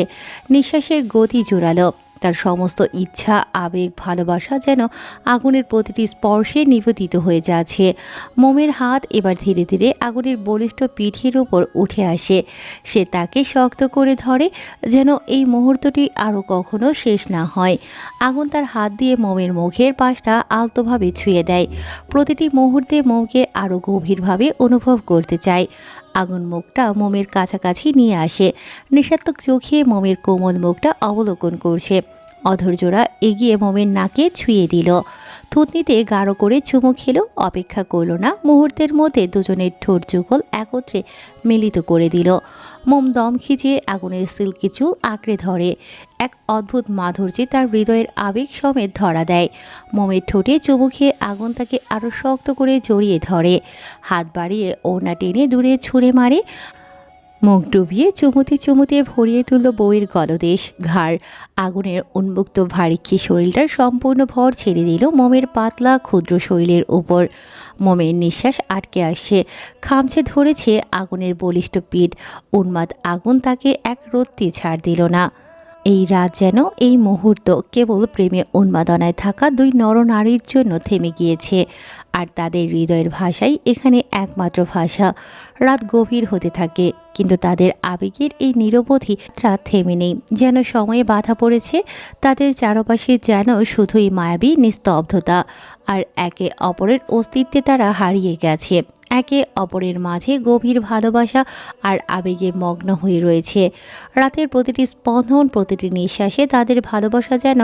নিঃশ্বাসের গতি জোরালো। তার সমস্ত ইচ্ছা, আবেগ, ভালোবাসা যেন আগুনের প্রতিটি স্পর্শে নিবেদিত হয়ে যাচ্ছে। মোমের হাত এবার ধীরে ধীরে আগুনের বলিষ্ঠ পিঠের উপর উঠে আসে। সে তাকে শক্ত করে ধরে, যেন এই মুহূর্তটি আরও কখনো শেষ না হয়। আগুন তার হাত দিয়ে মোমের মুখের পাশটা আলতোভাবে ছুঁয়ে দেয়। প্রতিটি মুহূর্তে মোমকে আরও গভীরভাবে অনুভব করতে চায়। আগুন মুখটা মোমের কাছাকাছি নিয়ে আসে, নিঃস্বার্থক চোখে মোমের কোমল মুখটা অবলোকন করছে। অধৈর্যরা এগিয়ে মোমের নাকে ছুঁয়ে দিল, থুতনিতে গাঢ় করে চুমু খেলো। অপেক্ষা করল না, মুহূর্তের মধ্যে দুজনের ঠোঁট যুগল একত্রে মিলিত করে দিল। মোম দম খিচিয়ে আগুনের সিল্কি চুল আঁকড়ে ধরে। এক অদ্ভুত মাধুর্যে তার হৃদয়ের আবেগ সমেত ধরা দেয়। মোমের ঠোঁটে চুমু খেয়ে আগুন তাকে আরও শক্ত করে জড়িয়ে ধরে, হাত বাড়িয়ে ওড়না টেনে দূরে ছুঁড়ে মারে। মুখ ডুবিয়ে চুমুতে চুমুতে ভরিয়ে তুলল বউয়ের গলদেশ, ঘাড়। আগুনের উন্মুক্ত ভারিক্ষী শরীরটার সম্পূর্ণ ভর ছেড়ে দিল মোমের পাতলা ক্ষুদ্র শরীরের উপর। মোমের নিঃশ্বাস আটকে আসছে, খামছে ধরেছে আগুনের বলিষ্ঠ পিঠ। উন্মাদ আগুন তাকে এক রত্তি ছাড় দিল না। এই রাত যেন, এই মুহূর্ত কেবল প্রেমে উন্মাদনায় থাকা দুই নরনারীর জন্য থেমে গিয়েছে। আর তাদের হৃদয়ের ভাষাই এখানে একমাত্র ভাষা। রাত গভীর হতে থাকে, কিন্তু তাদের আবেগের এই নিরবধিটা থেমে নেই, যেন সময়ে বাধা পড়েছে। তাদের চারপাশে যেন শুধুই মায়াবী নিস্তব্ধতা, আর একে অপরের অস্তিত্বে তারা হারিয়ে গেছে। একে অপরের মাঝে গভীর ভালোবাসা আর আবেগে মগ্ন হয়ে রয়েছে। রাতের প্রতিটি স্পন্দন, প্রতিটি নিঃশ্বাসে তাদের ভালোবাসা যেন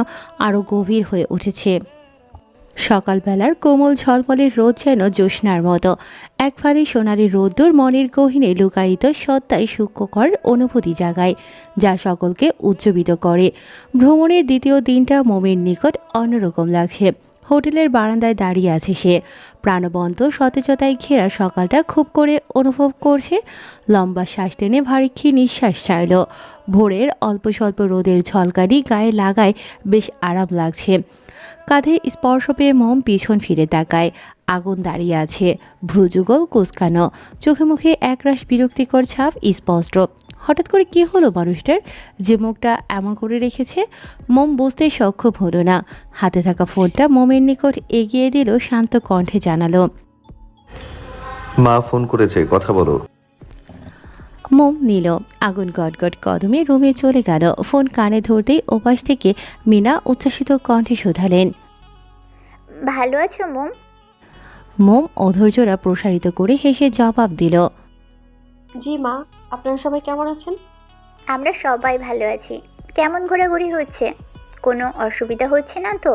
আরও গভীর হয়ে উঠেছে। সকালবেলার কোমল ঝলমলের রোদ যেন জ্যোৎস্নার মতো, এক ফালি সোনালি রোদ্দুর মনের গহীনে লুকায়িত সত্তায় সূক্ষ্মকর অনুভূতি জাগায়, যা সকলকে উজ্জীবিত করে। ভ্রমণের দ্বিতীয় দিনটা মোমের নিকট অন্যরকম লাগছে। হোটেলের বারান্দায় দাঁড়িয়ে আছে সে, প্রাণবন্ত সতেজতায় ঘেরা সকালটা খুব করে অনুভব করছে। লম্বা শ্বাস টেনে ভারিক্ষী নিঃশ্বাস ছাড়ল। ভোরের অল্প স্বল্প রোদের ঝলকানি গায়ে লাগায় বেশ আরাম লাগছে। কাঁধে স্পর্শ পেয়ে মোম পিছন ফিরে তাকায়। আগুন দাঁড়িয়ে আছে, ভ্রুযুগল কুঁচকানো, চোখে মুখে একরাশ বিরক্তিকর ছাপ স্পষ্ট। হঠাৎ করে কী হলো মানুষটার, যে মুখটা এমন করে রেখেছে? মোম বুঝতে সক্ষম হলো না। হাতে থাকা ফোনটা মোমের নিকট এগিয়ে দিল, শান্ত কণ্ঠে জানালো, মা ফোন করেছে, কথা বলো। মোম নিল। আগুন গটগট কদমে রুমে চলে গেল। ফোন কানে ধরতেই ওপাশ থেকে মিনা উচ্ছ্বাসিত কণ্ঠে শোধালেন, ভালো আছো মোম? মোম অধৈর্যরা প্রসারিত করে হেসে জবাব দিল, জি মা, আপনারা সবাই কেমন আছেন? আমরা সবাই ভালো আছি। কেমন ঘোরাঘুরি হচ্ছে? কোনো অসুবিধা হচ্ছে না তো?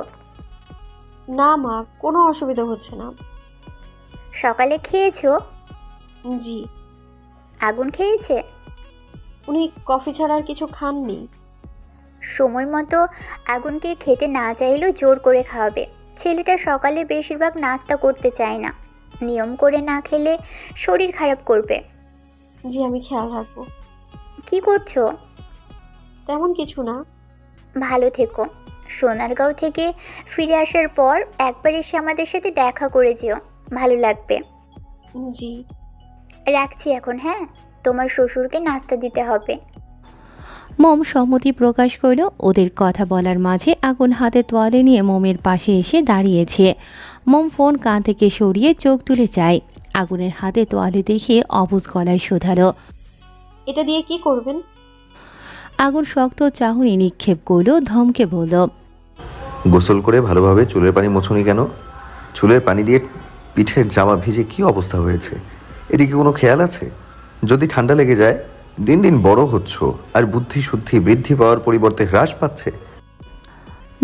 না মা, কোনো অসুবিধা হচ্ছে না। সকালে খেয়েছো? জি। আগুন খেয়েছে? উনি কফি ছাড়া আর কিছু খাননি। সময় মতো আগুনকে খেতে না চাইলেও জোর করে খাওয়াবে। ছেলেটা সকালে বেশিরভাগ নাস্তা করতে চায় না, নিয়ম করে না খেলে শরীর খারাপ করবে। জি, আমি খেয়াল রাখবো। কি করছো? তেমন কিছু না। ভালো থেকো। সোনারগাঁও থেকে ফিরে আসার পর একবার এসে আমাদের সাথে দেখা করে যেও, ভালো লাগবে। জি। রাখছি এখন, হ্যাঁ? তোমার শ্বশুরকে নাস্তা দিতে হবে। মোম সম্মতি প্রকাশ করল। ওদের কথা বলার মাঝে আগুন হাতে তোয়ালে নিয়ে মোমের পাশে এসে দাঁড়িয়েছে। মোম ফোন কান থেকে সরিয়ে চোখ তুলে চায়। আগুনের হাতে তোয়ালে দেখে অবুঝ গলায় শোধালো, এটা দিয়ে কি করবেন? আগুন শক্ত চাহনি নিক্ষেপ করল, ধমকে বলল, গোসল করে ভালোভাবে চুলের পানি মোছনি কেন? চুলের পানি দিয়ে পিঠের জামা ভিজে কি অবস্থা হয়েছে, এদিকে কোনো খেয়াল আছে? যদি ঠান্ডা লেগে যায়, দিন দিন বড় হচ্ছ আর বুদ্ধি শুদ্ধি বৃদ্ধি পাওয়ার পরিবর্তে হ্রাস পাচ্ছে।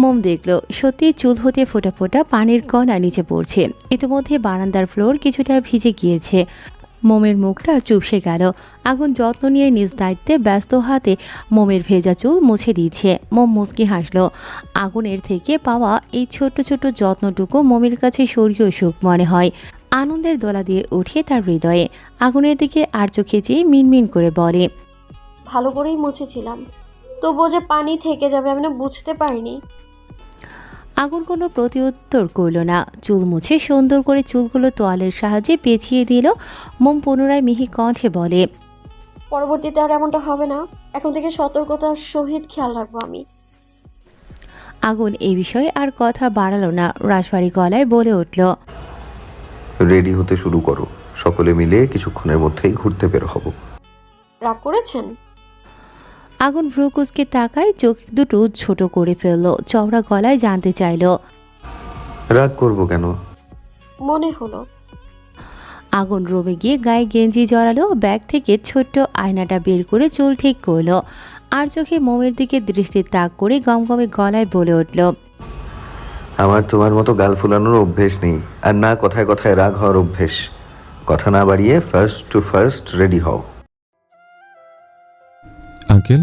মোম দেখল সত্যি চুল হতে ফোটা ফোটা পানির কণা নিচে পড়ছে। ইতিমধ্যে বারান্দার ফ্লোর কিছুটা ভিজে গিয়েছে। মোমের মুখটা চুপসে গেল। আগুন যত্ন নিয়ে নিজ দায়িত্বে ব্যস্ত হাতে মোমের ভেজা চুল মুছে দিচ্ছে। মোম মুচকি হাসল। আগুনের থেকে পাওয়া এই ছোট্ট ছোট্ট যত্নটুকু মোমের কাছে স্বর্গীয় সুখ মনে হয়। আনন্দের দোলা দিয়ে উঠে তার হৃদয়ে। আগুনের দিকে আর চোখে চেয়ে মিনমিন করে বলে, ভালো করেই মুছেছিলাম, তবুও যে পানি থেকে যাবে আমি না বুঝতে পারিনি। আগুন কোনো প্রত্যুত্তর করল না। চুল মুছে সুন্দর করে চুলগুলো তোয়ালের সাহায্যে পেঁচিয়ে দিল। মোম পুনরায় মিহি কণ্ঠে বলে, পরবর্তীতে আর এমনটা হবে না। এখন থেকে সতর্কতার সহিত খেয়াল রাখবো আমি। আগুন এই বিষয়ে আর কথা বাড়ালো না, রাশভারী গলায় বলে উঠল, রেডি হতে শুরু করো, সকলে মিলে কিছুক্ষণের মধ্যেই ঘুরতে বের হব। রাগ করেছেন? আগুন ভ্রুকুচকে তাকায়, চোখ দুটো ছোট করে ফেলল, চওড়া গলায় জানতে চাইল। রাগ করবো কেন? মনে হলো। আগুন রুমে গিয়ে গায়ে গেঞ্জি জড়ালো, ব্যাগ থেকে ছোট্ট আয়নাটা বের করে চুল ঠিক করলো, আর চোখে মোমের দিকে দৃষ্টি তাক করে গমগমে গলায় বলে উঠল, আমার তোমার মতো গাল ফুলানোর অভ্যেস নেই, আর না কথায় কথায় রাগ হওয়ার অভ্যেস। কথা না বাড়িয়ে ফার্স্ট টু ফার্স্ট রেডি হও। আঙ্কেল,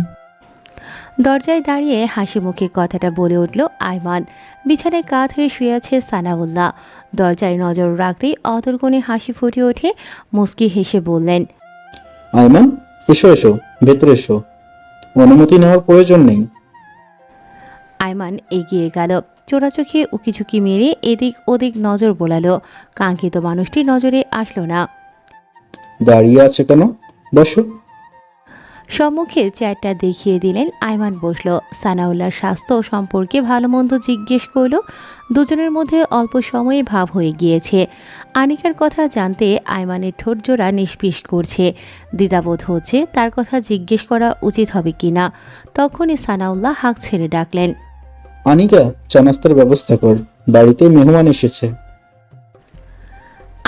দরজায় দাঁড়িয়ে হাসি মুখে কথাটা বলে উঠল আইমান। বিছানায় কাত হয়ে শুয়ে আছে সানাউল্লাহ। দরজায় নজর রাখতেই অতর্কণে হাসি ফুটে ওঠে, মুস্কি হেসে বললেন, আয়মান, এসো এসো, ভেতরে এসো, অনুমতি নেওয়ার প্রয়োজন নেই। আইমান এগিয়ে গেল, চোরাচোখে উকিঝুঁকি মেরে এদিক ওদিক নজর বোলালো। কাঙ্ক্ষিত মানুষটি নজরে আসলো না। দাঁড়িয়ে আছে কেন? বসো। সম্মুখে চেয়ারটা দেখিয়ে দিলেন, আইমান বসলো। সানাউল্লাহর স্বাস্থ্য সম্পর্কে ভালো মন্দ জিজ্ঞেস করল। দুজনের মধ্যে অল্প সময়ে ভাব হয়ে গিয়েছে। আনিকার কথা জানতে আইমানের ঠোঁট জোড়া নিষ্পিস করছে। দ্বিধাবোধ হচ্ছে তার কথা জিজ্ঞেস করা উচিত হবে কিনা। তখনই সানাউল্লাহ হাঁক ছেড়ে ডাকলেন, আনিকা, চা নাস্তার ব্যবস্থা কর, বাড়িতে মেহমান এসেছে।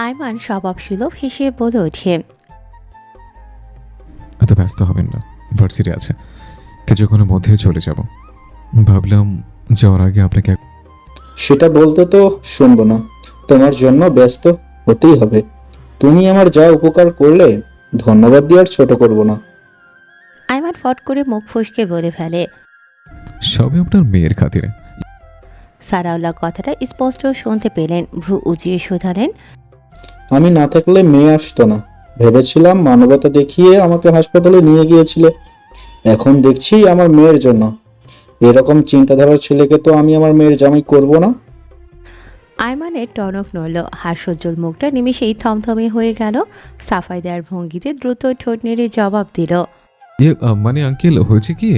আইমান স্বভাবসুলভ হেসে বলে ওঠে, এত ব্যস্ত হবেন না, ভার্সিটি আছে, কিছুক্ষণের মধ্যে চলে যাব। ভাবলাম যাওয়ার আগে আপনাকে সেটা বলতে তো শুনবো না, তোমার জন্য ব্যস্ত হতেই হবে। তুমি আমার যা উপকার করলে ধন্যবাদ দিয়ে আর ছোট করব না। আইমান ফট করে মুখ ফসকে বলে ফেলে, সবে আপনার মেয়ের খাতিরে। সানাউল্লাহ কথাটা স্পষ্ট শুনতে পেলেন, ভ্রু উঁচিয়ে শোধালেন, আমি না থাকলে মেয়ে আসতো না। ভেবেছিলাম মানবতা দেখিয়ে আমাকে হাসপাতালে নিয়ে গিয়েছিলে, এখন দেখছি আমার মেয়ের জন্য। এরকম চিন্তাধারার ছেলেকে তো আমি আমার মেয়ের জামাই করব না। আইমানের টনক নড়ল, হাস্যোজ্জ্বল মুখটা নিমেষেই থমথমে হয়ে গেল। সাফাই দেওয়ার ভঙ্গিতে দ্রুত ঠোঁট নেড়ে জবাব দিল, মানে আঙ্কেল, হয়েছে কি,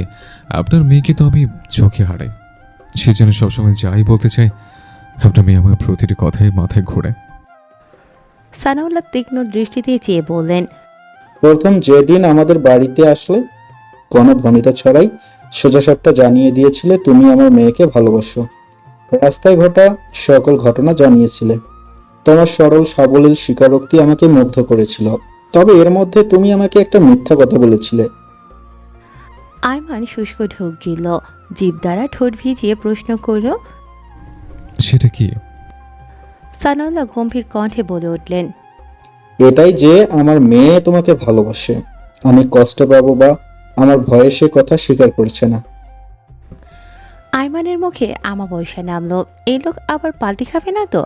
আপনার মেয়েকে তো আমি চোখে হারাই, সে যেন সবসময় যাই বলতে চাই, আপনার মেয়ে আমার প্রতিটি কথায় মাথায় ঘোরে। সানাউল্লাহ তীক্ষ্ণ দৃষ্টিতে চেয়ে বললেন, প্রথম যেদিন আমাদের বাড়িতে আসলে কোনো ভনিতা ছাড়াই সোজাসাপটা জানিয়ে দিয়েছিলে তুমি আমার মেয়েকে ভালোবাসো। রাস্তায় ঘটা সকল ঘটনা জানিয়েছিলে। তোমার সরল সাবলীল স্বীকারোক্তি আমাকে মুগ্ধ করেছিল। তবে এর মধ্যে তুমি আমাকে একটা মিথ্যা কথা বলেছিলে। আইমান শুষ্ক ঢোক গিল, জিভ দ্বারা ঠোঁট ভিজিয়ে প্রশ্ন করল, সেটা কি? সানাউল্লাহ গম্ভীর কণ্ঠে বলে উঠলেন, এটাই যে আমার মেয়ে তোমাকে ভালোবাসে। আমি কষ্ট পাবো বা আমার ভয়ে সে কথা স্বীকার করছে না। আইমানের মুখে আমাবস্যা নামলো। এই লোক আবার পাল্টি খাবে না তো?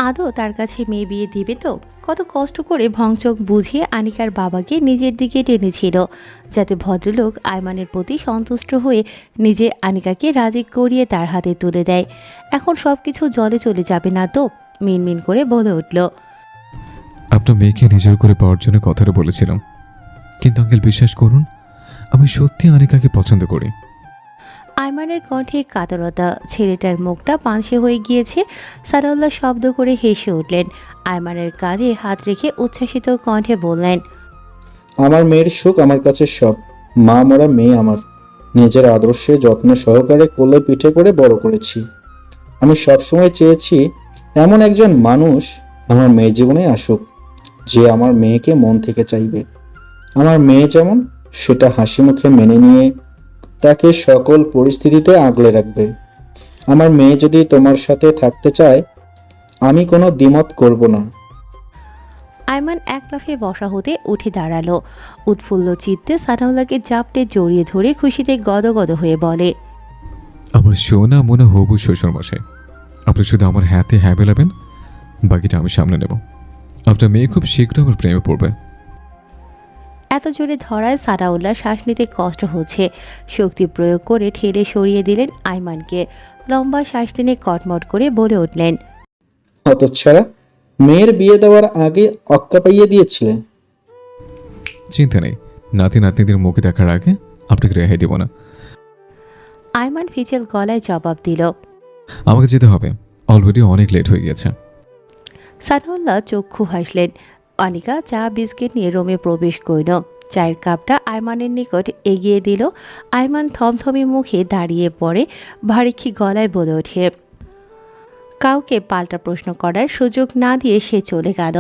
আদৌ তার কাছে মেয়ে বিয়ে দিবে তো? কত কষ্ট করে ভংচক বুঝিয়ে আনিকার বাবাকে নিজের দিকে টেনেছিল, যাতে ভদ্রলোক আইমানের প্রতি সন্তুষ্ট হয়ে নিজে আনিকাকে রাজি করিয়ে তার হাতে তুলে দেয়। এখন সব কিছু জলে চলে যাবে না তো? মিনমিন করে বলে উঠল, আপনার মেয়েকে নিজের করে পাওয়ার জন্য কথাটা বলেছিলাম, কিন্তু আঙ্কেল বিশ্বাস করুন, আমি সত্যি আনিকাকে পছন্দ করি। আইমানের কণ্ঠে কাতরতা, ছেলেটার মুখটা পানসে হয়ে গিয়েছে। সানাউল্লাহ শব্দ করে হেসে উঠলেন। আইমানের কাঁধে হাত রেখে উচ্ছ্বাসিত কণ্ঠে বললেন, আমার মেয়ের সুখ আমার কাছে সব। মা মরা মেয়ে আমার, নিজের আদর্শে যত্ন সহকারে কোলে পিঠে করে বড় করেছি। আমি সবসময় চেয়েছি এমন একজন মানুষ আমার মেয়ের জীবনে আসুক, যে আমার মেয়েকে মন থেকে চাইবে। আমার মেয়ে যেমন, সেটা হাসি মুখে মেনে নিয়ে তাকে সকল পরিস্থিতিতে আগলে রাখবে। আমার মেয়ে যদি তোমার সাথে থাকতে চায়, আমি কোনো দ্বিমত করব না। আইমান এক লাফে বসা হতে উঠে দাঁড়ালো। উৎফুল্ল চিত্তে সানাউল্লাহকে জাপটে জড়িয়ে ধরে খুশিতে গদগদ হয়ে বলে, আমার সোনা মনে হবু শ্বশুর মশাই, আপনি শুধু আমার হাতে হ্যাঁ বেলাবেন, বাকিটা আমি সামনে নেব। আপনার মেয়ে খুব শীঘ্র আমার প্রেমে পড়বে। এত জোরে ধরায় সানাউল্লাহ শ্বাস নিতে কষ্ট হচ্ছে। শক্তি প্রয়োগ করে ঠেলে সরিয়ে দিলেন আইমানকে। লম্বা শ্বাস টেনে কটমট করে বলে উঠলেন, হতচ্ছাড়া, মেয়ের বিয়ে দেওয়ার আগে অক্কা পাইয়ে দিয়েছিলে। চিন্তা নেই, নাতি নাতনিদের মুখে দেখার আগে আপনাকে রেহাই দেব না। আয়মান ফিচেল গলায় জবাব দিল। আমাকে যেতে হবে, অলরেডি অনেক লেট হয়ে গেছে। সানাউল্লাহ চক্ষু হাসলেন। অনিকা চা বিস্কিট নিয়ে রুমে প্রবেশ করল। চায়ের কাপটা আয়মানের নিকট এগিয়ে দিল। আয়মান থমথমে মুখে দাঁড়িয়ে পড়ে, ভারীক্ষী গলায় বলে ওঠে। কাউকে পাল্টা প্রশ্ন করার সুযোগ না দিয়ে সে চলে গেল।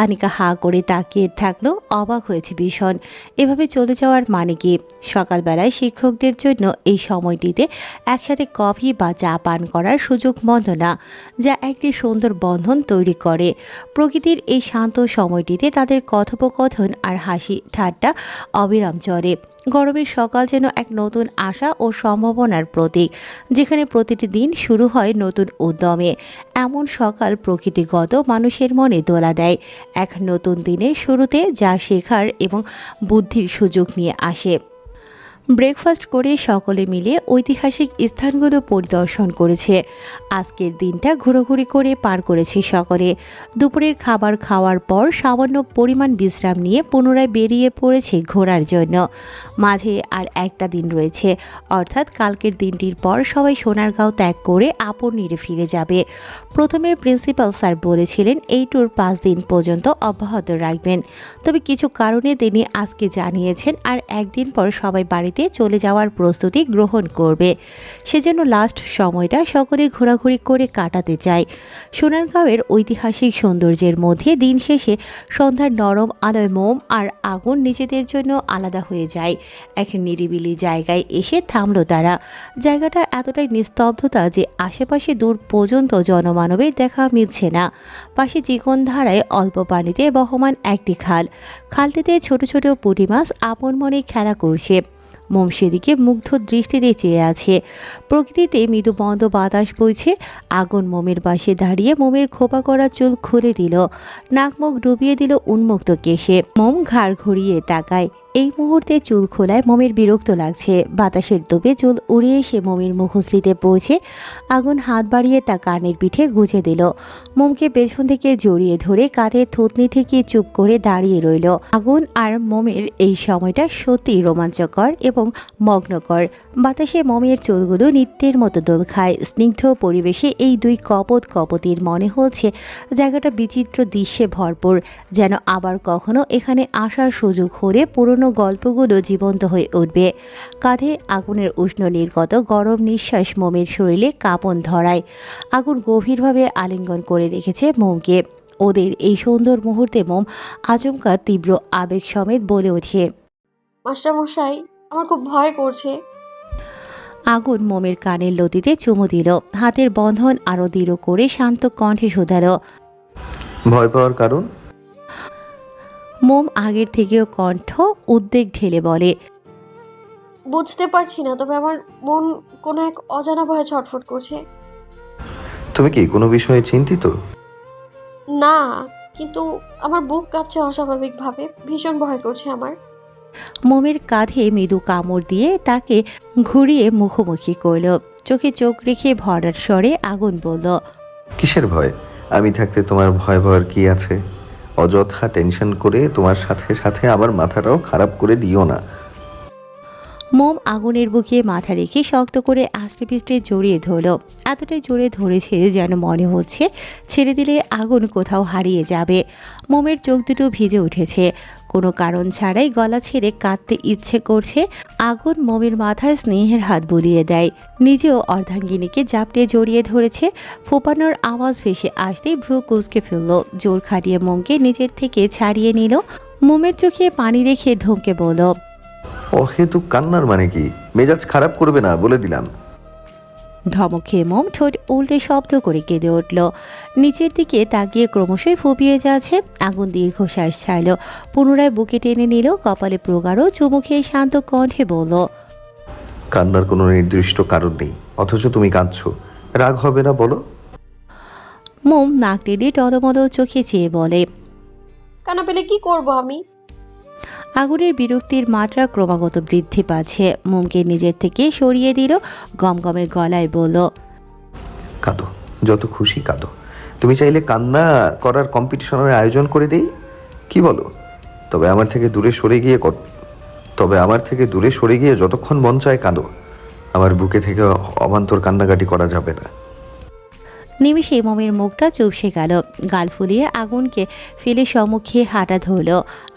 আনিকা হাঁ করে তাকিয়ে থাকলো, অবাক হয়েছে ভীষণ। এভাবে চলে যাওয়ার মানে কি? সকালবেলায় শিক্ষকদের জন্য এই সময়টিতে একসাথে কফি বা চা পান করার সুযোগ মন্দ না, যা একটি সুন্দর বন্ধন তৈরি করে। প্রকৃতির এই শান্ত সময়টিতে তাদের কথোপকথন আর হাসি ঠাট্টা অবিরাম চলে। গরমের সকাল যেন এক নতুন আশা ও সম্ভাবনার প্রতীক, যেখানে প্রতিটি দিন শুরু হয় নতুন উদ্যমে। এমন সকাল প্রকৃতিগত মানুষের মনে দোলা দেয় এক নতুন দিনের শুরুতে, যা শেখার এবং বুদ্ধির সুযোগ নিয়ে আসে। ব্রেকফাস্ট করে সকলে মিলে ঐতিহাসিক স্থানগুলো পরিদর্শন করেছে। আজকের দিনটা ঘোরাঘুরি করে পার করেছে সকলে। দুপুরের খাবার খাওয়ার পর সামান্য পরিমাণ বিশ্রাম নিয়ে পুনরায় বেরিয়ে পড়েছে ঘোরার জন্য। মাঝে আর একটা দিন রয়েছে, অর্থাৎ কালকের দিনটির পর সবাই সোনারগাঁও ত্যাগ করে আপন নিরে ফিরে যাবে। প্রথমে প্রিন্সিপাল স্যার বলেছিলেন এই ট্যুর 5 দিন পর্যন্ত অব্যাহত রাখবেন, তবে কিছু কারণে তিনি আজকে জানিয়েছেন আর একদিন পর সবাই বাড়িতে চলে যাওয়ার প্রস্তুতি গ্রহণ করবে। সেজন্য লাস্ট সময়টা সকলে ঘোরাঘুরি করে কাটাতে চায়। সোনারগাঁওয়ের ঐতিহাসিক সৌন্দর্যের মধ্যে দিন শেষে সন্ধ্যার নরম আলোয় মোম আর আগুন নিজেদের জন্য আলাদা হয়ে যায়। এক নিরিবিলি জায়গায় এসে থামলো তারা। জায়গাটা এতটাই নিস্তব্ধতা যে আশেপাশে দূর পর্যন্ত জনমানবের দেখা মিলছে না। পাশে চিকন ধারায় অল্প পানিতে বহমান একটি খাল। খালটিতে ছোট ছোট পুঁটি মাছ আপন মনে খেলা করছে। মোম সেদিকে মুগ্ধ দৃষ্টিতে চেয়ে আছে। প্রকৃতিতে মৃদু বন্ধ বাতাস বইছে। আগুন মোমের পাশে দাঁড়িয়ে মোমের খোপা করা চুল খুলে দিল, নাক মুখ ডুবিয়ে দিল উন্মুক্ত কেশে। মোম ঘাড় ঘুরিয়ে তাকায়। এই মুহূর্তে চুল খোলায় মোমের বিরক্ত লাগছে। বাতাসের দোপে চুল উড়ে এসে মোমের মুখশ্রীতে পড়ছে। আগুন হাত বাড়িয়ে তা কানের পিঠে গুঁজে দিল। মোমকে পেছন থেকে জড়িয়ে ধরে কাঁধে থুতনি ঠেকিয়ে চুপ করে দাঁড়িয়ে রইল। আগুন আর মোমের এই সময়টা সত্যিই রোমাঞ্চকর এবং মগ্নকর। বাতাসে মোমের চুলগুলো নৃত্যের মতো দোল খায়। স্নিগ্ধ পরিবেশে এই দুই কপতির মনে হচ্ছে জায়গাটা বিচিত্র দৃশ্যে ভরপুর, যেন আবার কখনো এখানে আসার সুযোগ হলে পুরনো গল্পগুলো জীবন্ত হয়ে উঠবে। কাঁধে আগুনের উষ্ণ নির্গত গরম নিঃশ্বাস মোমের শরীরে কাঁপন ধরায়। আগুন গভীরভাবে আলিঙ্গন করে রেখেছে মোমকে। ওদের এই সুন্দর মুহূর্তে মোম আচমকা তীব্র আবেগ সমেত বলে ওঠে, মাস্টারমশাই, আমার খুব ভয় করছে। আগুন মোমের কানের লতিতে চুমু দিল। হাতের বন্ধন আরো দৃঢ় করে শান্ত কণ্ঠে শোধালো, ভয় পাওয়ার কারণ? মোম আগের থেকেও কণ্ঠ উদ্বেগ ঢেলে বলে, বুঝতে পারছি না, তবে আমার মন কোনো এক অজানা ভয়ে ছটফট করছে। তুমি কি কোনো বিষয়ে চিন্তিত? না, কিন্তু আমার বুক কাঁপছে অস্বাভাবিকভাবে। ভীষণ ভয় করছে আমার। মোমের কাঁধে মৃদু কামড় দিয়ে তাকে ঘুরিয়ে মুখোমুখি করল। চোখে চোখ রেখে ভরার স্বরে আগুন বলল, কিসের ভয়? আমি থাকতে তোমার ভয় পাওয়ার কি আছে? অযথা টেনশন করে তোমার সাথে সাথে আমার মাথাটাও খারাপ করে দিও না। মোম আগুনের বুকে মাথা রেখে শক্ত করে আষ্টে পিষ্টে জড়িয়ে ধরল। এতটাই জোরে ধরেছে যেন মনে হচ্ছে ছেড়ে দিলে আগুন কোথাও হারিয়ে যাবে। মোমের চোখ দুটো ভিজে উঠেছে। কোনো কারণ ছাড়াই গলা ছেড়ে কাঁদতে ইচ্ছে করছে। আগুন মোমের মাথায় স্নেহের হাত বুলিয়ে দেয়। নিজেও অর্ধাঙ্গিনীকে জাপটে জড়িয়ে ধরেছে। ফোপানোর আওয়াজ ভেসে আসতেই ভ্রু কুঁচকে ফেলল। জোর খাটিয়ে মোমকে নিজের থেকে ছাড়িয়ে নিল। মোমের চোখে পানি রেখে ধমকে বলল, অহেতুক কান্নার মানে কি? মেজাজ খারাপ করবে না বলে দিলাম। ধমক খেয়ে মোম ঠোঁট উল্টে শব্দ করে কেঁদে উঠল। নিচের দিকে তাকিয়ে ক্রমশই ফুপিয়ে যাচ্ছে। আগুন দীর্ঘশ্বাস ছাড়ল, পুনরায় বুকে টেনে নিল। কপালে প্রগাঢ় চুমু খেয়ে শান্ত কণ্ঠে বলল, কান্নার কোনো নির্দিষ্ট কারণ নেই, অথচ তুমি কাঁদছো। রাগ হবে না বলো? মোম নাক টেনে টলমল চোখে চেয়ে বলে, কানা পেলে কি করব আমি? আগুনের বিরক্তির মাত্রা ক্রমাগত বৃদ্ধি পাচ্ছে। মোমকে নিজের থেকে সরিয়ে দিল। গমগমে গলায় বলল, কাঁদো, যত খুশি কাঁদো। তুমি চাইলে কান্না করার কম্পিটিশনের আয়োজন করে দেই, কি বলো? তবে আমার থেকে দূরে সরে গিয়ে যতক্ষণ মন চায় কাঁদো। আমার বুকে থেকে অবান্তর কান্নাকাটি করা যাবে না। নিমিষে মোমের মুখটা চুপসে গেল। গাল ফুলিয়ে আগুনকে ফেলে সম্মুখে হাঁটা ধরল।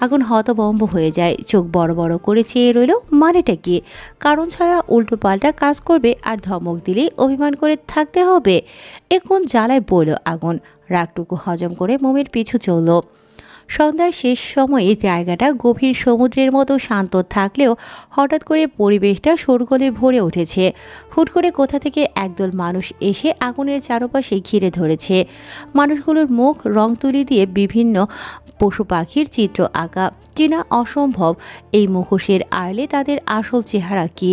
আগুন হতবম্ব হয়ে যায়, চোখ বড় বড় করে চেয়ে রইল। মানেটা কি? কারণ ছাড়া উল্টো পাল্টা কাজ করবে আর ধমক দিলেই অভিমান করে থাকতে হবে। এ কোন জ্বালায় বলল আগুন। রাগটুকু হজম করে মোমের পিছু চলল। সন্ধ্যার শেষ সময়ে জায়গাটা গভীর সমুদ্রের মতো শান্ত থাকলেও হঠাৎ করে পরিবেশটা শোরগোলে ভরে উঠেছে। হুট করে কোথা থেকে একদল মানুষ এসে আগুনের চারপাশে ঘিরে ধরেছে। মানুষগুলোর মুখ রং তুলি দিয়ে বিভিন্ন পশু পাখির চিত্র আঁকা। চেনা অসম্ভব এই মুখোশের আড়ালে তাদের আসল চেহারা কি।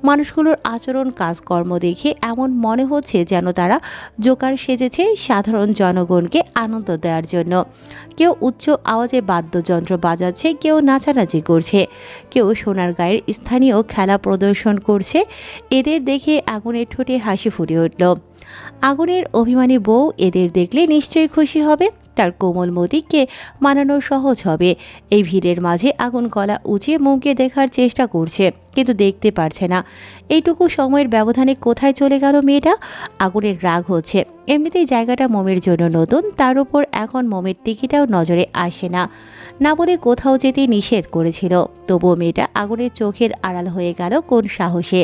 মানুষগুলোর আচরণ কাজকর্ম দেখে এমন মনে হচ্ছে যেন তারা জোকার সেজেছে সাধারণ জনগণকে আনন্দ দেওয়ার জন্য। কেউ উচ্চ আওয়াজে বাদ্যযন্ত্র বাজাচ্ছে, কেউ নাচানাচি করছে, কেউ সোনার গায়ের স্থানীয় খেলা প্রদর্শন করছে। এদের দেখে আগুনের ঠোঁটে হাসি ফুটে উঠল। আগুনের অভিমানী বউ এদের দেখলে নিশ্চয়ই খুশি হবে। তার কোমল মতিকে মানানো সহজ হবে। এই ভিড়ের মাঝে আগুন গলা উঁচিয়ে মোমকে দেখার চেষ্টা করছে, কিন্তু দেখতে পারছে না। এইটুকু সময়ের ব্যবধানে কোথায় চলে গেল মেয়েটা? আগুনের রাগ হচ্ছে। এমনিতেই জায়গাটা মোমের জন্য নতুন, তার উপর এখন মোমের টিকিটাও নজরে আসে না। না বলে কোথাও যেতে নিষেধ করেছিল, তবুও মেয়েটা আগুনের চোখের আড়াল হয়ে গেল কোন সাহসে।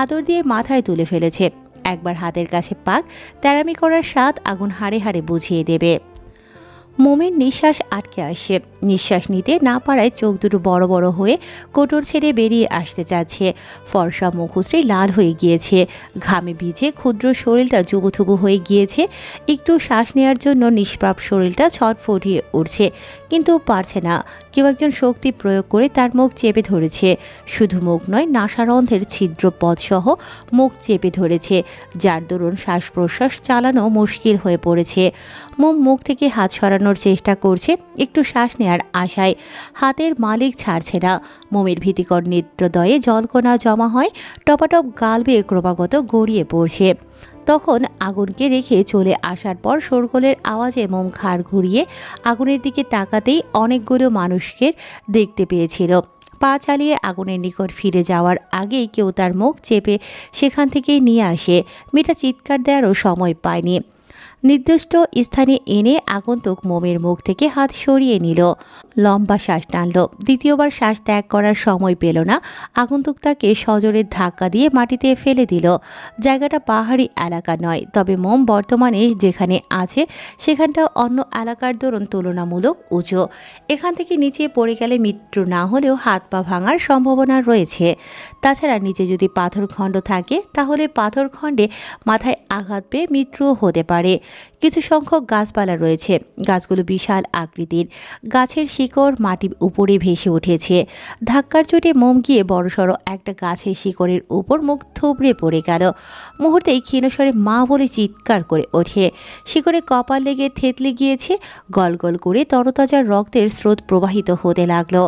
আদর দিয়ে মাথায় তুলে ফেলেছে। একবার হাতের কাছে পাক, তেরামি করার স্বাদ আগুন হাড়ে হাড়ে বুঝিয়ে দেবে। মোমের নিঃশ্বাস আটকে আসে। নিঃশ্বাস নিতে না পারায় চোখ দুটো বড় বড় হয়ে কোটর ছেড়ে বেরিয়ে আসতে চাচ্ছে। ফর্সা মুখশ্রী লাল হয়ে গিয়েছে, ঘামে ভিজে ক্ষুদ্র শরীরটা জুবুথুবু হয়ে গিয়েছে। একটু শ্বাস নেওয়ার জন্য নিষ্প্রাপ শরীরটা ছটফটিয়ে উঠছে, কিন্তু পারছে না। কেউ একজন শক্তি প্রয়োগ করে তার মুখ চেপে ধরেছে। শুধু মুখ নয়, নাসারন্ধ্রের ছিদ্র পথসহ মুখ চেপে ধরেছে, যার দরুন শ্বাস প্রশ্বাস চালানো মুশকিল হয়ে পড়েছে। মোম মুখ থেকে হাত সরানোর চেষ্টা করছে একটু শ্বাস নেয়ার আশায়। হাতের মালিক ছাড়ছে না। মোমের ভীতিকর নেত্রদয়ে জলকণা জমা হয়, টপাটপ গাল বেয়ে ক্রমাগত গড়িয়ে পড়ছে। তখন আগুনকে রেখে চলে আসার পর শোরগোলের আওয়াজে মোম ঘাড় ঘুরিয়ে আগুনের দিকে তাকাতেই অনেকগুলো মানুষকে দেখতে পেয়েছিল। পা চালিয়ে আগুনের নিকট ফিরে যাওয়ার আগেই কেউ তার মুখ চেপে সেখান থেকে নিয়ে আসে। মেয়েটা চিৎকার দেওয়ারও সময় পায়নি। নির্দিষ্ট স্থানে এনে আগন্তুক মোমের মুখ থেকে হাত সরিয়ে নিল। লম্বা শ্বাস টানল। দ্বিতীয়বার শ্বাস ত্যাগ করার সময় পেল না। আগন্তুক তাকে সজোরে ধাক্কা দিয়ে মাটিতে ফেলে দিল। জায়গাটা পাহাড়ি এলাকা নয়, তবে মোম বর্তমানে যেখানে আছে সেখানটা অন্য এলাকার দরুন তুলনামূলক উঁচু। এখান থেকে নিচে পড়ে গেলে মৃত্যু না হলেও হাত পা ভাঙার সম্ভাবনা রয়েছে। তাছাড়া নিচে যদি পাথরখণ্ড থাকে তাহলে পাথরখণ্ডে মাথায় আঘাত পেয়ে মৃত্যুও হতে পারে। কিছু সংখ্যক গাছপালা রয়েছে, গাছগুলো বিশাল আকৃতির। গাছের শিকড় মাটির উপরে ভেসে উঠেছে। ধাক্কার চোটে মোম গিয়ে বড়সড় একটা গাছের শিকড়ের উপর মুখ থুবড়ে পড়ে গেল। মুহূর্তেই ক্ষীণস্বরে মা বলে চিৎকার করে ওঠে। শিকড়ে কপাল লেগে থেতলে গিয়েছে। গল গল করে তরতাজা রক্তের স্রোত প্রবাহিত হতে লাগলো।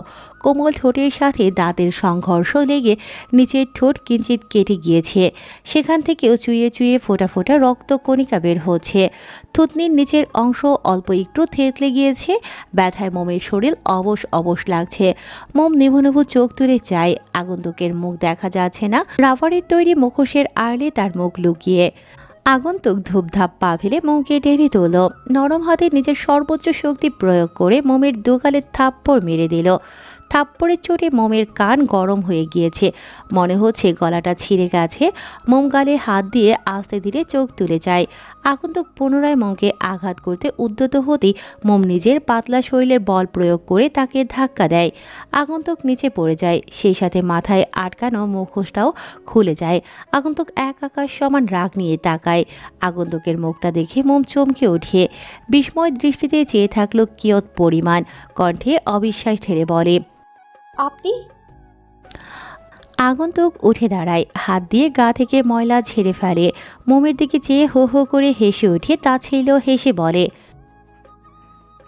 কোমল ঠোঁটের সাথে দাঁতের সংঘর্ষ লেগে নিচের ঠোঁট কিঞ্চিত কেটে গিয়েছে। সেখান থেকেও চুইয়ে চুইয়ে ফোঁটা ফোঁটা রক্তকণিকা বের হচ্ছে। থুতনির নিচের অংশ অল্প একটু থেতলে গিয়েছে। ব্যথায় মোমের শরীর অবশ অবশ লাগছে। মোম নিভু নিভু চোখ তুলে চায়। আগন্তুকের মুখ দেখা যাচ্ছে না। রাবারের তৈরি মুখোশের আড়লে তার মুখ লুকিয়ে। আগন্তুক ধূপধাপ পা ফেলে মোমকে টেনে তুলল। নরম হাতে নিজের সর্বোচ্চ শক্তি প্রয়োগ করে মোমের দুগালে থাপ্পড় মেরে দিল। থাপ্পড়ের চোটে মোমের কান গরম হয়ে গিয়েছে। মনে হচ্ছে গলাটা ছিঁড়ে গেছে। মোম গালে হাত দিয়ে আস্তে ধীরে চোখ তুলে যায়। আগন্তুক পুনরায় মোমকে আঘাত করতে উদ্যত হতেই মোম নিজের পাতলা শরীরের বল প্রয়োগ করে তাকে ধাক্কা দেয়। আগন্তুক নিচে পড়ে যায়। সেই সাথে মাথায় আটকানো মুখোশটাও খুলে যায়। আগন্তুক এক আকাশ সমান রাগ নিয়ে তাকায়। আগন্তুকের মুখটা দেখে মোম চমকে ওঠে। বিস্ময় দৃষ্টিতে চেয়ে থাকলো কিয়ৎ পরিমাণ। কণ্ঠে অবিশ্বাস ঠেলে বলে, আপনি? আগন্তুক উঠে দাঁড়ায়, হাত দিয়ে গা থেকে ময়লা ঝেড়ে ফেলে। মোমের দিকে চেয়ে হো হো করে হেসে উঠে তাচ্ছিল্য হেসে বলে,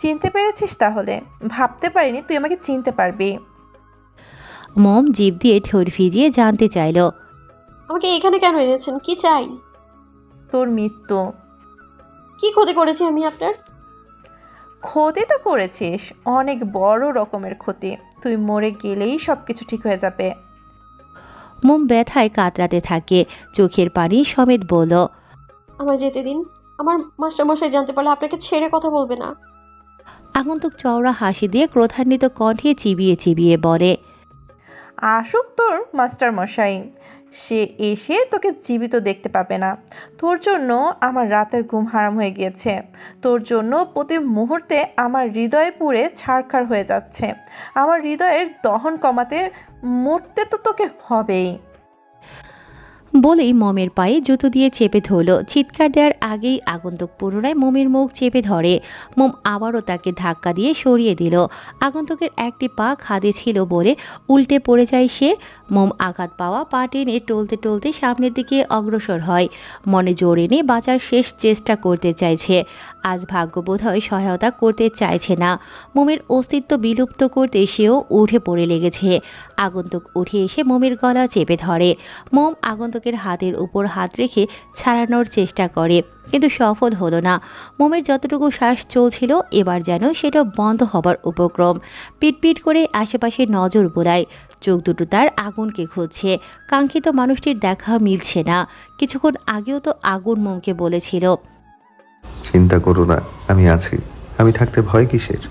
চিনতে পেরেছিস তাহলে? ভাবতে পারিনি তুই আমাকে চিনতে পারবি। মোম জিভ দিয়ে ঠোঁট ভিজিয়ে জানতে চাইল, আমাকে এখানে কেন এনেছেন? কি চাই? তোর মৃত্যু। কি ক্ষতি করেছি আমি আপনার? ক্ষতি তো করেছিস, অনেক বড় রকমের ক্ষতি। তুই মরে গেলেই সবকিছু ঠিক হয়ে যাবে। মোম ব্যথায় কাতরাতে থাকে, চোখের পানি সমেত বলল, আমার যেতে দিন। আমার মাস্টারমশাই জানতে পারলে আপনাকে ছেড়ে কথা বলবে না। আগন্তুক চওড়া হাসি দিয়ে ক্রোধান্বিত কণ্ঠে চিবিয়ে চিবিয়ে বলে, আসুক তোর মাস্টার মশাই, সে এসে তোকে জীবিত দেখতে পাবে না। তোর জন্য আমার রাতের ঘুম হারাম হয়ে গিয়েছে। তোর জন্য প্রতি মুহূর্তে আমার হৃদয় পুড়ে ছারখার হয়ে যাচ্ছে। আমার হৃদয়ের দহন কমাতে মরতে তো তোকে হবেই। বলেই মমের পায়ে জুতো দিয়ে চেপে ধরল। চিৎকার দেওয়ার আগেই আগন্তুক পুনরায় মমের মুখ চেপে ধরে। মম আবারও তাকে ধাক্কা দিয়ে সরিয়ে দিল। আগন্তুকের একটি পা খাদে ছিল বলে উল্টে পড়ে যায় সে। মম আঘাত পাওয়া পা টেনে টলতে টলতে সামনের দিকে অগ্রসর হয়। মনে জোর এনে বাঁচার শেষ চেষ্টা করতে চাইছে। আজ ভাগ্য বোধহয় সহায়তা করতে চাইছে না। মমের অস্তিত্ব বিলুপ্ত করতে সেও উঠে পড়ে লেগেছে। আগন্তুক উঠে এসে মমের গলা চেপে ধরে। মম আগন্তুকের হাতের উপর হাত রেখে ছাড়ানোর চেষ্টা করে, কিন্তু সফল হলো না। মোমের যতটুকু শ্বাস চলছিল এবার যেন সেটা বন্ধ হবার উপক্রম। পিটপিট করে আশেপাশে নজর বোলায়। চোখ দুটো তার আগুনকে খুঁজছে। কাঙ্ক্ষিত মানুষটির দেখা মিলছে না। কিছুক্ষণ আগেও তো আগুন মোমকে বলেছিল, চিন্তা করো না, আমি আছি। আমি থাকতে ভয় কিসের?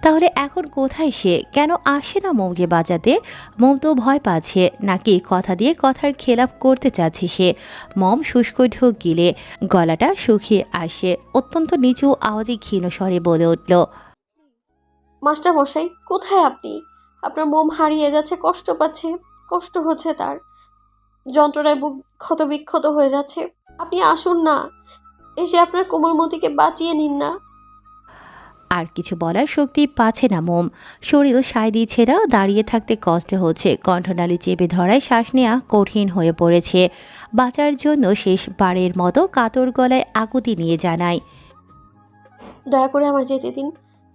তাহলে এখন কোথায় সে? কেন আসে না মোমকে বাঁচাতে? মোম তো ভয় পাচ্ছে, নাকি কথা দিয়ে কথার খেলাপ করতে চাচ্ছে সে? মম শুষ্ক ঢোক গিলে গলাটা শুকিয়ে আসে। অত্যন্ত নিচু আওয়াজে ক্ষীণ স্বরে বলে উঠল, মাস্টারমশাই কোথায় আপনি? আপনার মোম হারিয়ে যাচ্ছে, কষ্ট পাচ্ছে, কষ্ট হচ্ছে তার, যন্ত্রণায় বুক ক্ষত বিক্ষত হয়ে যাচ্ছে। আপনি আসুন না, এসে আপনার কোমলমতিকে বাঁচিয়ে নিন না। আর কিছু বলার শক্তি পাচ্ছে না মোম। শরীর সায় দিচ্ছে না, দাঁড়িয়ে থাকতে কষ্ট হচ্ছে। কণ্ঠনালী চেপে ধরায় শ্বাস নেওয়া কঠিন হয়ে পড়েছে। বাঁচার জন্য শেষবারের মতো কাতর গলায় আকুতি নিয়ে জানায়, দয়া করে আমার যেতে দিন।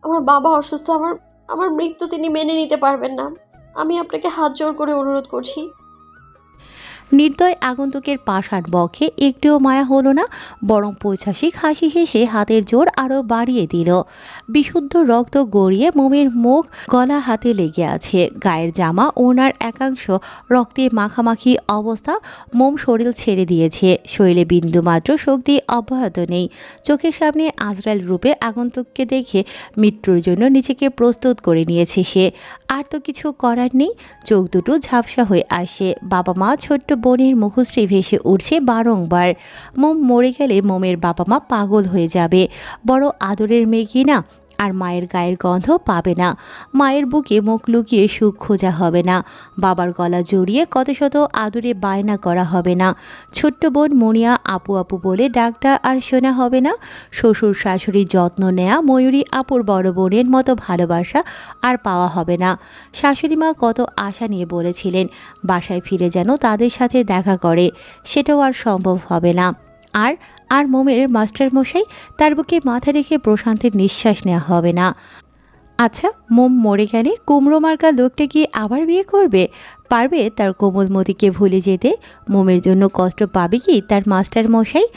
আমার বাবা অসুস্থ, আমার আমার মৃত্যু তিনি মেনে নিতে পারবেন না। আমি আপনাকে হাত জোর করে অনুরোধ করছি। নির্দয় আগন্তুকের পাষাণ বক্ষে একটুও মায়া হলো না, বরং পৈশাসিক হাসি হেসে হাতের জোর আরও বাড়িয়ে দিল। বিশুদ্ধ রক্ত গড়িয়ে মোমের মুখ গলা হাতে লেগে আছে। গায়ের জামা ওনার একাংশ রক্তে মাখামাখি অবস্থা। মোম শরীর ছেড়ে দিয়েছে। শরীরে বিন্দুমাত্র শক্তি অব্যাহত নেই। চোখের সামনে আজরাইল রূপে আগন্তুককে দেখে মৃত্যুর জন্য নিজেকে প্রস্তুত করে নিয়েছে সে। আর তো কিছু করার নেই। চোখ দুটো ঝাপসা হয়ে আসে। বাবা মা ছোট্ট বোনের মুখশ্রী ভেসে উঠছে বারংবার। মোম মরে গেলে মোমের বাবা মা পাগল হয়ে যাবে। বড় আদরের মেয়ে কিনা, আর মায়ের গায়ের গন্ধ পাবে না। মায়ের বুকে মুখ লুকিয়ে সুখ খোঁজা হবে না। বাবার গলা জড়িয়ে কত শত আদরে বায়না করা হবে না। ছোট্ট বোন মনিয়া আপু আপু বলে ডাকটা আর শোনা হবে না। শ্বশুর শাশুড়ির যত্ন নেয়া ময়ূরী আপুর বড় বোনের মতো ভালোবাসা আর পাওয়া হবে না। শাশুড়ি মা কত আশা নিয়ে বলেছিলেন বাসায় ফিরে যেন তাদের সাথে দেখা করে, সেটাও আর সম্ভব হবে না। আর আর মোমের মাস্টারমশাই, তার বুকে মাথা রেখে প্রশান্তের নিঃশ্বাস নেওয়া হবে না। আচ্ছা, মোম মরে গেলে কুমড়ো মার্কা লোকটা কি আবার বিয়ে করবে? পারবে তার কোমলমতিকে ভুলে যেতে? মোমের জন্য কষ্ট পাবে কি তার মাস্টারমশাই?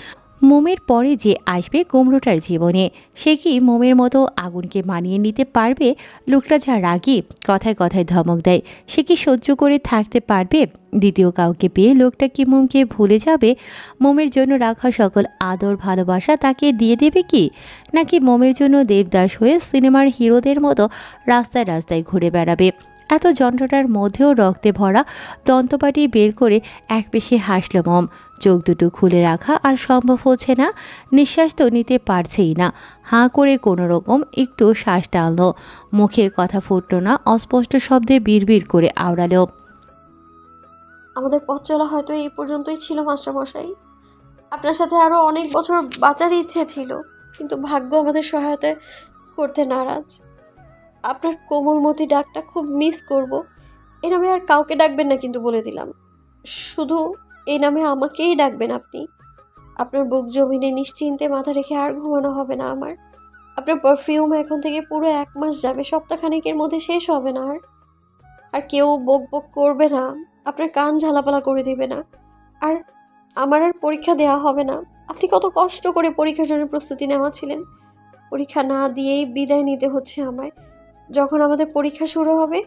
মোমের পরে যে আসবে কুমড়োটার জীবনে, সে কি মোমের মতো আগুনকে মানিয়ে নিতে পারবে? লোকটা যা রাগী, কথায় কথায় ধমক দেয়, সে কি সহ্য করে থাকতে পারবে? দ্বিতীয় কাউকে পেয়ে লোকটা কি মোমকে ভুলে যাবে? মোমের জন্য রাখা সকল আদর ভালোবাসা তাকে দিয়ে দেবে কি? নাকি মোমের জন্য দেবদাস হয়ে সিনেমার হিরোদের মতো রাস্তায় রাস্তায় ঘুরে বেড়াবে? এত যন্ত্রণার মধ্যেও রক্তে ভরা দন্তপাটি বের করে এক পেশে হাসল মম। চোখ দুটো খুলে রাখা আর সম্ভব হচ্ছে না। নিঃশ্বাস তো নিতে পারছেই না। হাঁ করে কোনো রকম একটু শ্বাস টানল। মুখে কথা ফুটল না, অস্পষ্ট শব্দে বিড়বিড় করে আওড়ালো, আমাদের পথ চলা হয়তো এই পর্যন্তই ছিল মাস্টারমশাই। আপনার সাথে আরো অনেক বছর বাঁচার ইচ্ছে ছিল, কিন্তু ভাগ্য আমাদের সহায়তা করতে নারাজ। আপনার কোমলমতি ডাকটা খুব মিস করব। এই নামে আর কাউকে ডাকবেন না, কিন্তু বলে দিলাম, শুধু এই নামে আমাকেই ডাকবেন আপনি। আপনার বুক জমিনে নিশ্চিন্তে মাথা রেখে আর ঘুমানো হবে না আমার। আপনার পারফিউম এখন থেকে পুরো 1 মাস যাবে, সপ্তাহখানেকের মধ্যে শেষ হবে না। আর কেউ বক বক করবে না, আপনার কান ঝালাপালা করে দিবে না। আর আমার আর পরীক্ষা দেওয়া হবে না। আপনি কত কষ্ট করে পরীক্ষার জন্য প্রস্তুতি নেওয়াছিলেন, পরীক্ষা না দিয়েই বিদায় নিতে হচ্ছে আমায়। যখন আমাদের পরীক্ষা শুরু হবে,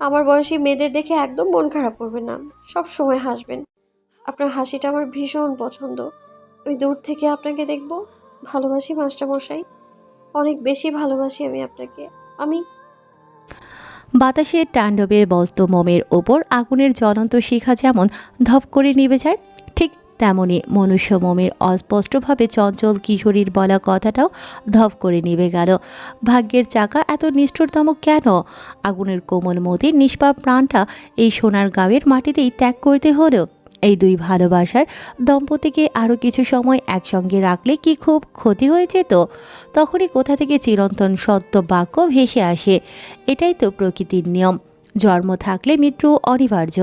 আমার বয়সী মেয়েদের দেখে একদম মন খারাপ করবেন না, সব সময় হাসবেন। আপনার হাসিটা আমার ভীষণ পছন্দ। আমি দূর থেকে আপনাকে দেখব। ভালোবাসি মাস্টারমশাই, অনেক বেশি ভালোবাসি আমি আপনাকে। আমি বাতাসের তাণ্ডবে বস্ত মোমের ওপর আগুনের জ্বলন্ত শিখা যেমন ধপ করে নিভে যায়, ঠিক তেমনি মনুষ্য মোমের অস্পষ্টভাবে চঞ্চল কিশোরীর বলা কথাটাও ধপ করে নিভে গেল। ভাগ্যের চাকা এত নিষ্ঠুরতম কেন? আগুনের কোমল মতির নিষ্পাপ প্রাণটা এই সোনার গাঁয়ের মাটিতেই ত্যাগ করতে হলো। এই দুই ভালোবাসার দম্পতিকে আরও কিছু সময় একসঙ্গে রাখলে কি খুব ক্ষতি হয়ে যেত? তখনই কোথা থেকে চিরন্তন সত্য বাক্য ভেসে আসে, এটাই তো প্রকৃতির নিয়ম। জন্ম থাকলে মৃত্যু অনিবার্য।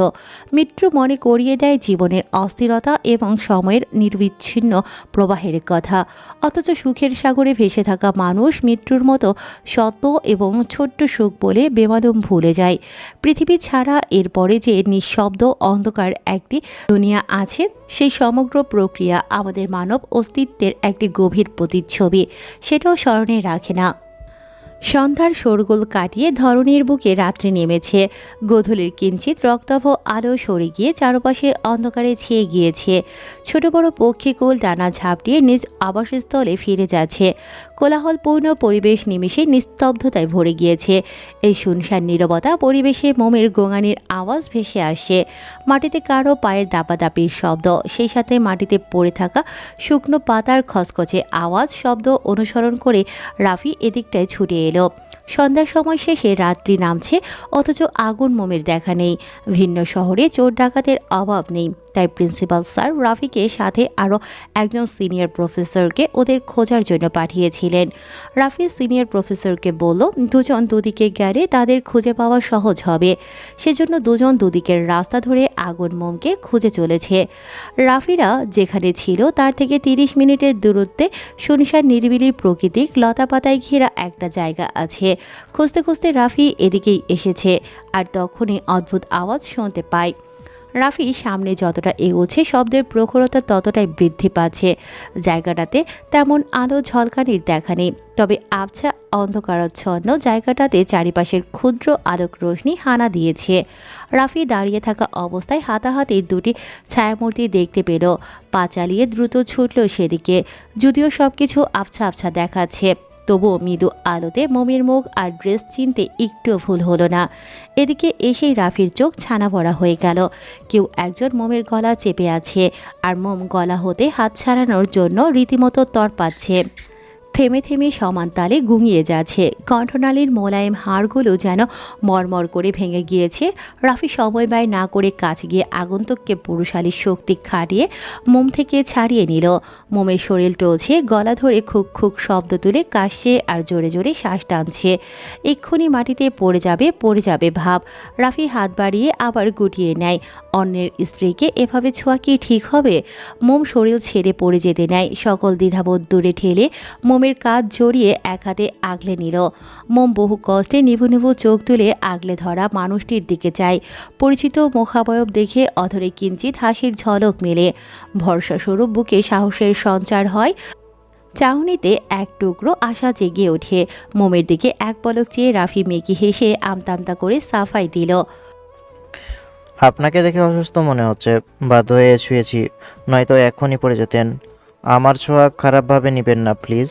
মৃত্যু মনে করিয়ে দেয় জীবনের অস্থিরতা এবং সময়ের নির্বিচ্ছিন্ন প্রবাহের কথা। অথচ সুখের সাগরে ভেসে থাকা মানুষ মৃত্যুর মতো সত্য এবং ছোট্ট সুখ বলে বেমালুম ভুলে যায়। পৃথিবী ছাড়া এরপরে যে নিঃশব্দ অন্ধকার একটি দুনিয়া আছে, সেই সমগ্র প্রক্রিয়া আমাদের মানব অস্তিত্বের একটি গভীর প্রতিচ্ছবি, সেটাও স্মরণে রাখে না। সন্ধ্যার শোরগোল কাটিয়ে ধরণীর বুকে রাত্রি নেমেছে। গোধূলির কিঞ্চিত রক্তাভ আলো সরে গিয়ে চারপাশে অন্ধকারে ছেয়ে গিয়েছে। ছোট বড় পক্ষীকুল ডানা ঝাপটিয়ে নিজ আবাসস্থলে ফিরে যাচ্ছে। কোলাহলপূর্ণ পরিবেশ নিমেষে নিস্তব্ধতায় ভরে গিয়েছে। এই শুনশান নীরবতা পরিবেশে মোমের গোঙানির আওয়াজ ভেসে আসে। মাটিতে কারো পায়ের দাপাদাপির শব্দ, সেই সাথে মাটিতে পড়ে থাকা শুকনো পাতার খসখসে আওয়াজ শব্দ অনুসরণ করে রাফি এদিকটায় ছুটে এলো। সন্ধ্যার সময় শেষে রাত্রি নামছে, অথচ আগুন মোমের দেখা নেই। ভিন্ন শহরে চোর ডাকাতের অভাব নেই, তাই প্রিন্সিপাল স্যার রাফিকে সাথে আরও একজন সিনিয়র প্রফেসরকে ওদের খোঁজার জন্য পাঠিয়েছিলেন। রাফি সিনিয়র প্রফেসরকে বলল দুজন দুদিকে গেলে তাদের খুঁজে পাওয়া সহজ হবে। সেজন্য দুজন দুদিকের রাস্তা ধরে আগুন মোমকে খুঁজে চলেছে। রাফিরা যেখানে ছিল তার থেকে 30 মিনিটের দূরত্বে শুনশান নিরিবিলি প্রাকৃতিক লতাপাতায় ঘেরা একটা জায়গা আছে। খুঁজতে খুঁজতে রাফি এদিকেই এসেছে, আর তখনই অদ্ভুত আওয়াজ শুনতে পায়। রাফি সামনে যতটা এগোচ্ছে শব্দের প্রখরতা ততটাই বৃদ্ধি পাচ্ছে। জায়গাটাতে তেমন আলো ঝলকানির দেখা নেই, তবে আবছা অন্ধকারাচ্ছন্ন জায়গাটাতে চারিপাশের ক্ষুদ্র আলোক রোশনি হানা দিয়েছে। রাফি দাঁড়িয়ে থাকা অবস্থায় হাতাহাতি দুটি ছায়ামূর্তি দেখতে পেল। পা চালিয়ে দ্রুত ছুটল সেদিকে। যদিও সবকিছু আবছা আবছা দেখাচ্ছে, তবুও মৃদু আলোতে মোমের মুখ আর ড্রেস চিনতে একটুও ভুল হলো না। এদিকে এসেই রাফির চোখ ছানা ভরা হয়ে গেল। কেউ একজন মোমের গলা চেপে আছে, আর মোম গলা হতে হাত ছাড়ানোর জন্য রীতিমতো তড়পাচ্ছে। থেমে থেমে সমান তালে গুঙিয়ে যাচ্ছে। কণ্ঠনালীর মোলায়েম হাড়গুলো যেন মরমর করে ভেঙে গিয়েছে। রাফি সময় ব্যয় না করে কাছে গিয়ে আগন্তুককে পুরুষালী শক্তি খাটিয়ে মোম থেকে ছাড়িয়ে নিল। মোমের শরীর টলছে, গলা ধরে খুক খুক শব্দ তুলে কাশছে আর জোরে জোরে শ্বাস টানছে। এক্ষুনি মাটিতে পড়ে যাবে ভাব। রাফি হাত বাড়িয়ে আবার গুটিয়ে নেয়। অন্যের স্ত্রীকে এভাবে ছোঁয়া কি ঠিক হবে? মোম শরীর ছেড়ে পড়ে যেতে নেয়। সকল দ্বিধাবোধ দূরে ঠেলে মোমের কাঁধ জড়িয়ে এক হাতে আগলে নিল। মোম বহু কষ্টে নিভু নিভু চোখ তুলে আগলে ধরা মানুষটির দিকে চায়। পরিচিত মুখাবয়ব দেখে অধরে কিঞ্চিত হাসির ঝলক মেলে। ভরসাস্বরূপ বুকে সাহসের সঞ্চার হয়। চাহনিতে এক টুকরো আশা জেগে ওঠে। মোমের দিকে এক পলক চেয়ে রাফি মেকি হেসে আমতামতা করে সাফাই দিল। আপনাকে দেখে অসুস্থ মনে হচ্ছে, বাধ্য হয়ে ছুঁয়েছি, নয়তো এখনই পড়ে যেতেন। আমার ছোঁয়া খারাপভাবে নেবেন না প্লিজ।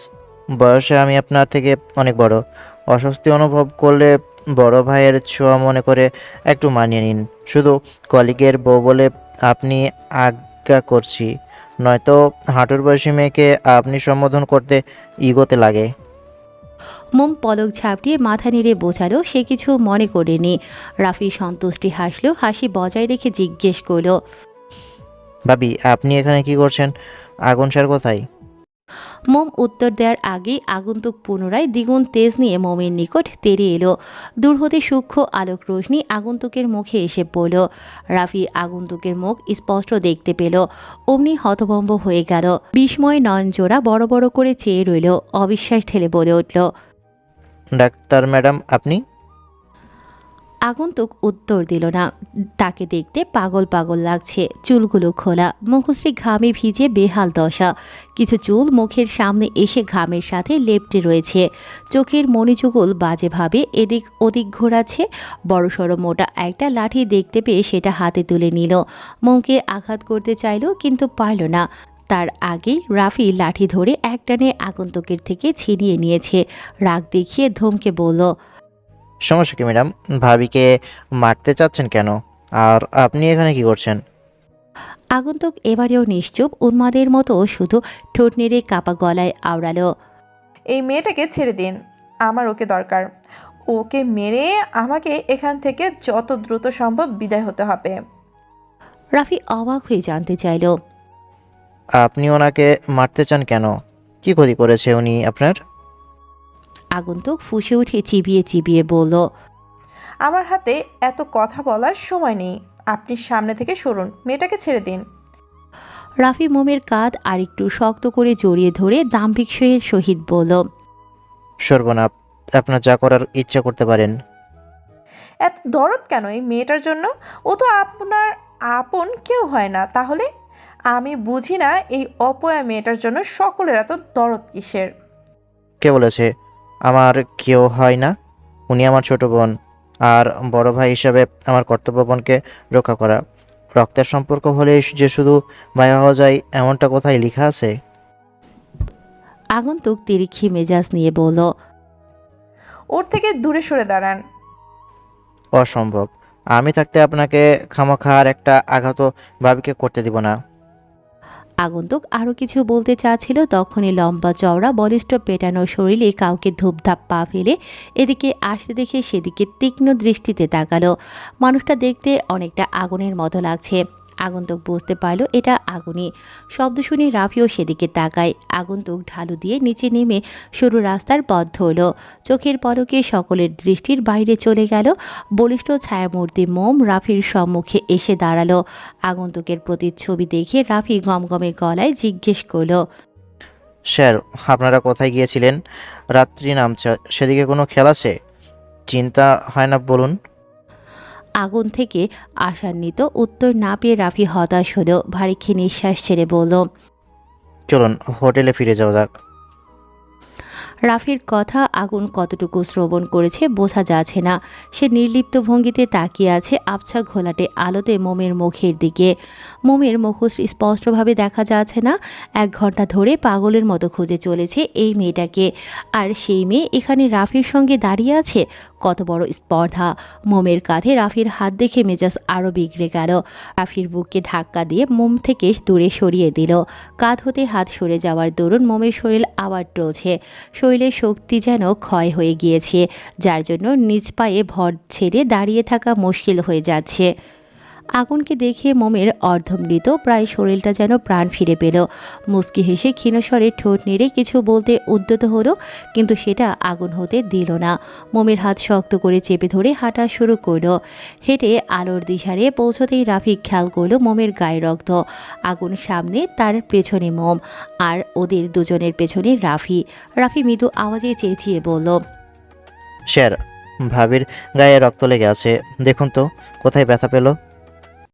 বয়সে আমি আপনার থেকে অনেক বড়। অস্বস্তি অনুভব করলে বড় ভাইয়ের ছোঁয়া মনে করে একটু মানিয়ে নিন। শুধু কলিগের বউ বলে আপনি আজ্ঞা করছি, নয়তো হাঁটুর বয়সী মেয়েকে আপনি সম্বোধন করতে ইগোতে লাগে। মোম পলক ঝাপটিয়ে মাথা নেড়ে বোঝালো সে কিছু মনে করেনি। রাফি সন্তুষ্টি হাসলো। হাসি বজায় রেখে জিজ্ঞেস করল, ভাবি আপনি এখানে কি করছেন? আগুন স্যার কোথায়? মোম উত্তর দেওয়ার আগেই আগন্তুক পুনরায় দ্বিগুণ তেজ নিয়ে মোমের নিকট তেড়ে এলো। দূর হতে সূক্ষ্ম আলোক রোশনি আগন্তুকের মুখে এসে পড়ল। রাফি আগন্তুকের মুখ স্পষ্ট দেখতে পেল। অমনি হতভম্ব হয়ে গেল। বিস্ময় নয়ন জোড়া বড় বড় করে চেয়ে রইল। অবিশ্বাস ঠেলে বলে উঠল, ডাক্তার ম্যাডাম আপনি? আগন্তুক উত্তর দিল না। তাকে দেখতে পাগল পাগল লাগছে। চুলগুলো খোলা, মুখশ্রী ঘামে ভিজে বেহাল দশা। কিছু চুল মুখের সামনে এসে ঘামের সাথে লেপ্টে রয়েছে। চোখের মণিচুকুল বাজেভাবে এদিক ওদিক ঘোরাচ্ছে। বড়সড় মোটা একটা লাঠি দেখতে পেয়ে সেটা হাতে তুলে নিল। মোমকে আঘাত করতে চাইল কিন্তু পারল না। তার আগেই রাফি লাঠি ধরে একটানে আগন্তুকের থেকে ছিনিয়ে নিয়েছে। রাগ দেখিয়ে ধমকে বলল, সমস্যা কি ম্যাডাম? ভাবিকে মারতে চাচ্ছেন কেন? আর আপনি এখানে কি করছেন? আগন্তুক এবারেও নিশ্চুপ, উন্মাদের মতো শুধু ঠোঁট নেড়ে কাপা গলায় আওড়ালো, এই মেয়েটাকে ছেড়ে দিন, আমার ওকে দরকার। ওকে মেরে আমাকে এখান থেকে যত দ্রুত সম্ভব বিদায় হতে হবে। রাফি অবাক হয়ে জানতে চাইল, আপনি ওনাকে মারতে চান কেন? কি ক্ষতি করেছে উনি আপনার? আগন্তুক ফুঁসে উঠে চিবিয়ে চিবিয়ে বলল, আমার হাতে এত কথা বলার সময় নেই, আপনি সামনে থেকে সরুন, মেয়েটাকে ছেড়ে দিন। রাফি মোমের কাঁধ আরেকটু শক্ত করে জড়িয়ে ধরে দাম্ভিক সহিত বলল, সরবনা, আপনার যা করার ইচ্ছা করতে পারেন। এত দরদ কেন এই মেয়েটার জন্য? ও তো আপনার আপন কেউ হয় না। তাহলে আমি বুঝি না এই অপয়া মেয়েটার জন্য সকলের এত দরদ কিসের। কে বলেছে আমার কেউ হয় না? উনি আমার ছোট বোন, আর বড় ভাই হিসাবে আমার কর্তব্য বোনকে রক্ষা করা। রক্তের সম্পর্ক হলে যে শুধু ভাই হওয়া যায় এমনটা কোথায় লেখা আছে? আগন্তুক তিরিক্ষি মেজাজ নিয়ে বলল, ওর থেকে দূরে সরে দাঁড়ান। অসম্ভব। আমি থাকতে আপনাকে খামোখার একটা আঘাত ভাবিকে করতে দিব না। আগন্তুক আরও কিছু বলতে চাচ্ছিল, তখনই লম্বা চওড়া বলিষ্ঠ পেটানো শরীরে কাউকে ধূপধাপ পা ফেলে এদিকে আসতে দেখে সেদিকে তীক্ষ্ণ দৃষ্টিতে তাকালো। মানুষটা দেখতে অনেকটা আগুনের মতো লাগছে। আগন্তুক বুঝতে পারল এটা আগুনই। শব্দ শুনে রাফিও সেদিকে তাকায়। আগন্তুক ঢালু দিয়ে নিচে নেমে সরু রাস্তার পথ ধরল। চোখের পলকে সকলের দৃষ্টির বাইরে চলে গেল। বলিষ্ঠ ছায়ামূর্তি মোম রাফির সম্মুখে এসে দাঁড়ালো। আগন্তুকের প্রতিচ্ছবি দেখে রাফি গমগমে গলায় জিজ্ঞেস করল, স্যার, আপনারা কোথায় গিয়েছিলেন? রাত্রি নামছে, সেদিকে কোনো খেয়াল আছে? চিন্তা হয় না বলুন? আগুন থেকে আশান্বিত উত্তর না পেয়ে রাফি হতাশ হলো। ভারী নিঃশ্বাস ছেড়ে বলল, চলুন হোটেলে ফিরে যাওয়া যাক। রাফির কথা আগুন কতটুকু শ্রবণ করেছে বোঝা যাচ্ছে না। সে নির্লিপ্ত ভঙ্গিতে তাকিয়ে আছে আবছা ঘোলাটে আলোতে মোমের মুখের দিকে। মোমের মুখশ্রী স্পষ্টভাবে দেখা যাচ্ছে না। 1 ঘন্টা ধরে পাগলের মতো খুঁজে চলেছে এই মেয়েটাকে, আর সেই মেয়ে এখানে রাফির সঙ্গে দাঁড়িয়ে আছে। কত বড় স্পর্ধা! মোমের কাঁধে রাফির হাত দেখে মেজাজ আরও বিগড়ে গেল। রাফির বুককে ধাক্কা দিয়ে মোম থেকে দূরে সরিয়ে দিল। কাঁধ হতে হাত সরে যাওয়ার দরুন মোমের শরীর আবার টলছে। শরীরের শক্তি যেন ক্ষয় হয়ে গিয়েছে, যার জন্য নিজ পায়ে ভর ছেড়ে দাঁড়িয়ে থাকা মুশকিল হয়ে যাচ্ছে। আগুনকে দেখে মোমের অর্ধমৃত প্রায় শরীরটা যেন প্রাণ ফিরে পেল। মুচকি হেসে ক্ষীণস্বরে ঠোঁট নেড়ে কিছু বলতে উদ্যত হলো, কিন্তু সেটা আগুন হতে দিল না। মোমের হাত শক্ত করে চেপে ধরে হাঁটা শুরু করলো। হেঁটে আলোর দিশারে পৌঁছতেই রাফি খেয়াল করলো মোমের গায়ে রক্ত। আগুন সামনে, তার পেছনে মোম, আর ওদের দুজনের পেছনে রাফি। রাফি মৃদু আওয়াজে চেঁচিয়ে বলল, স্যার, ভাবির গায়ে রক্ত লেগে আছে, দেখুন তো কোথায় ব্যথা পেল।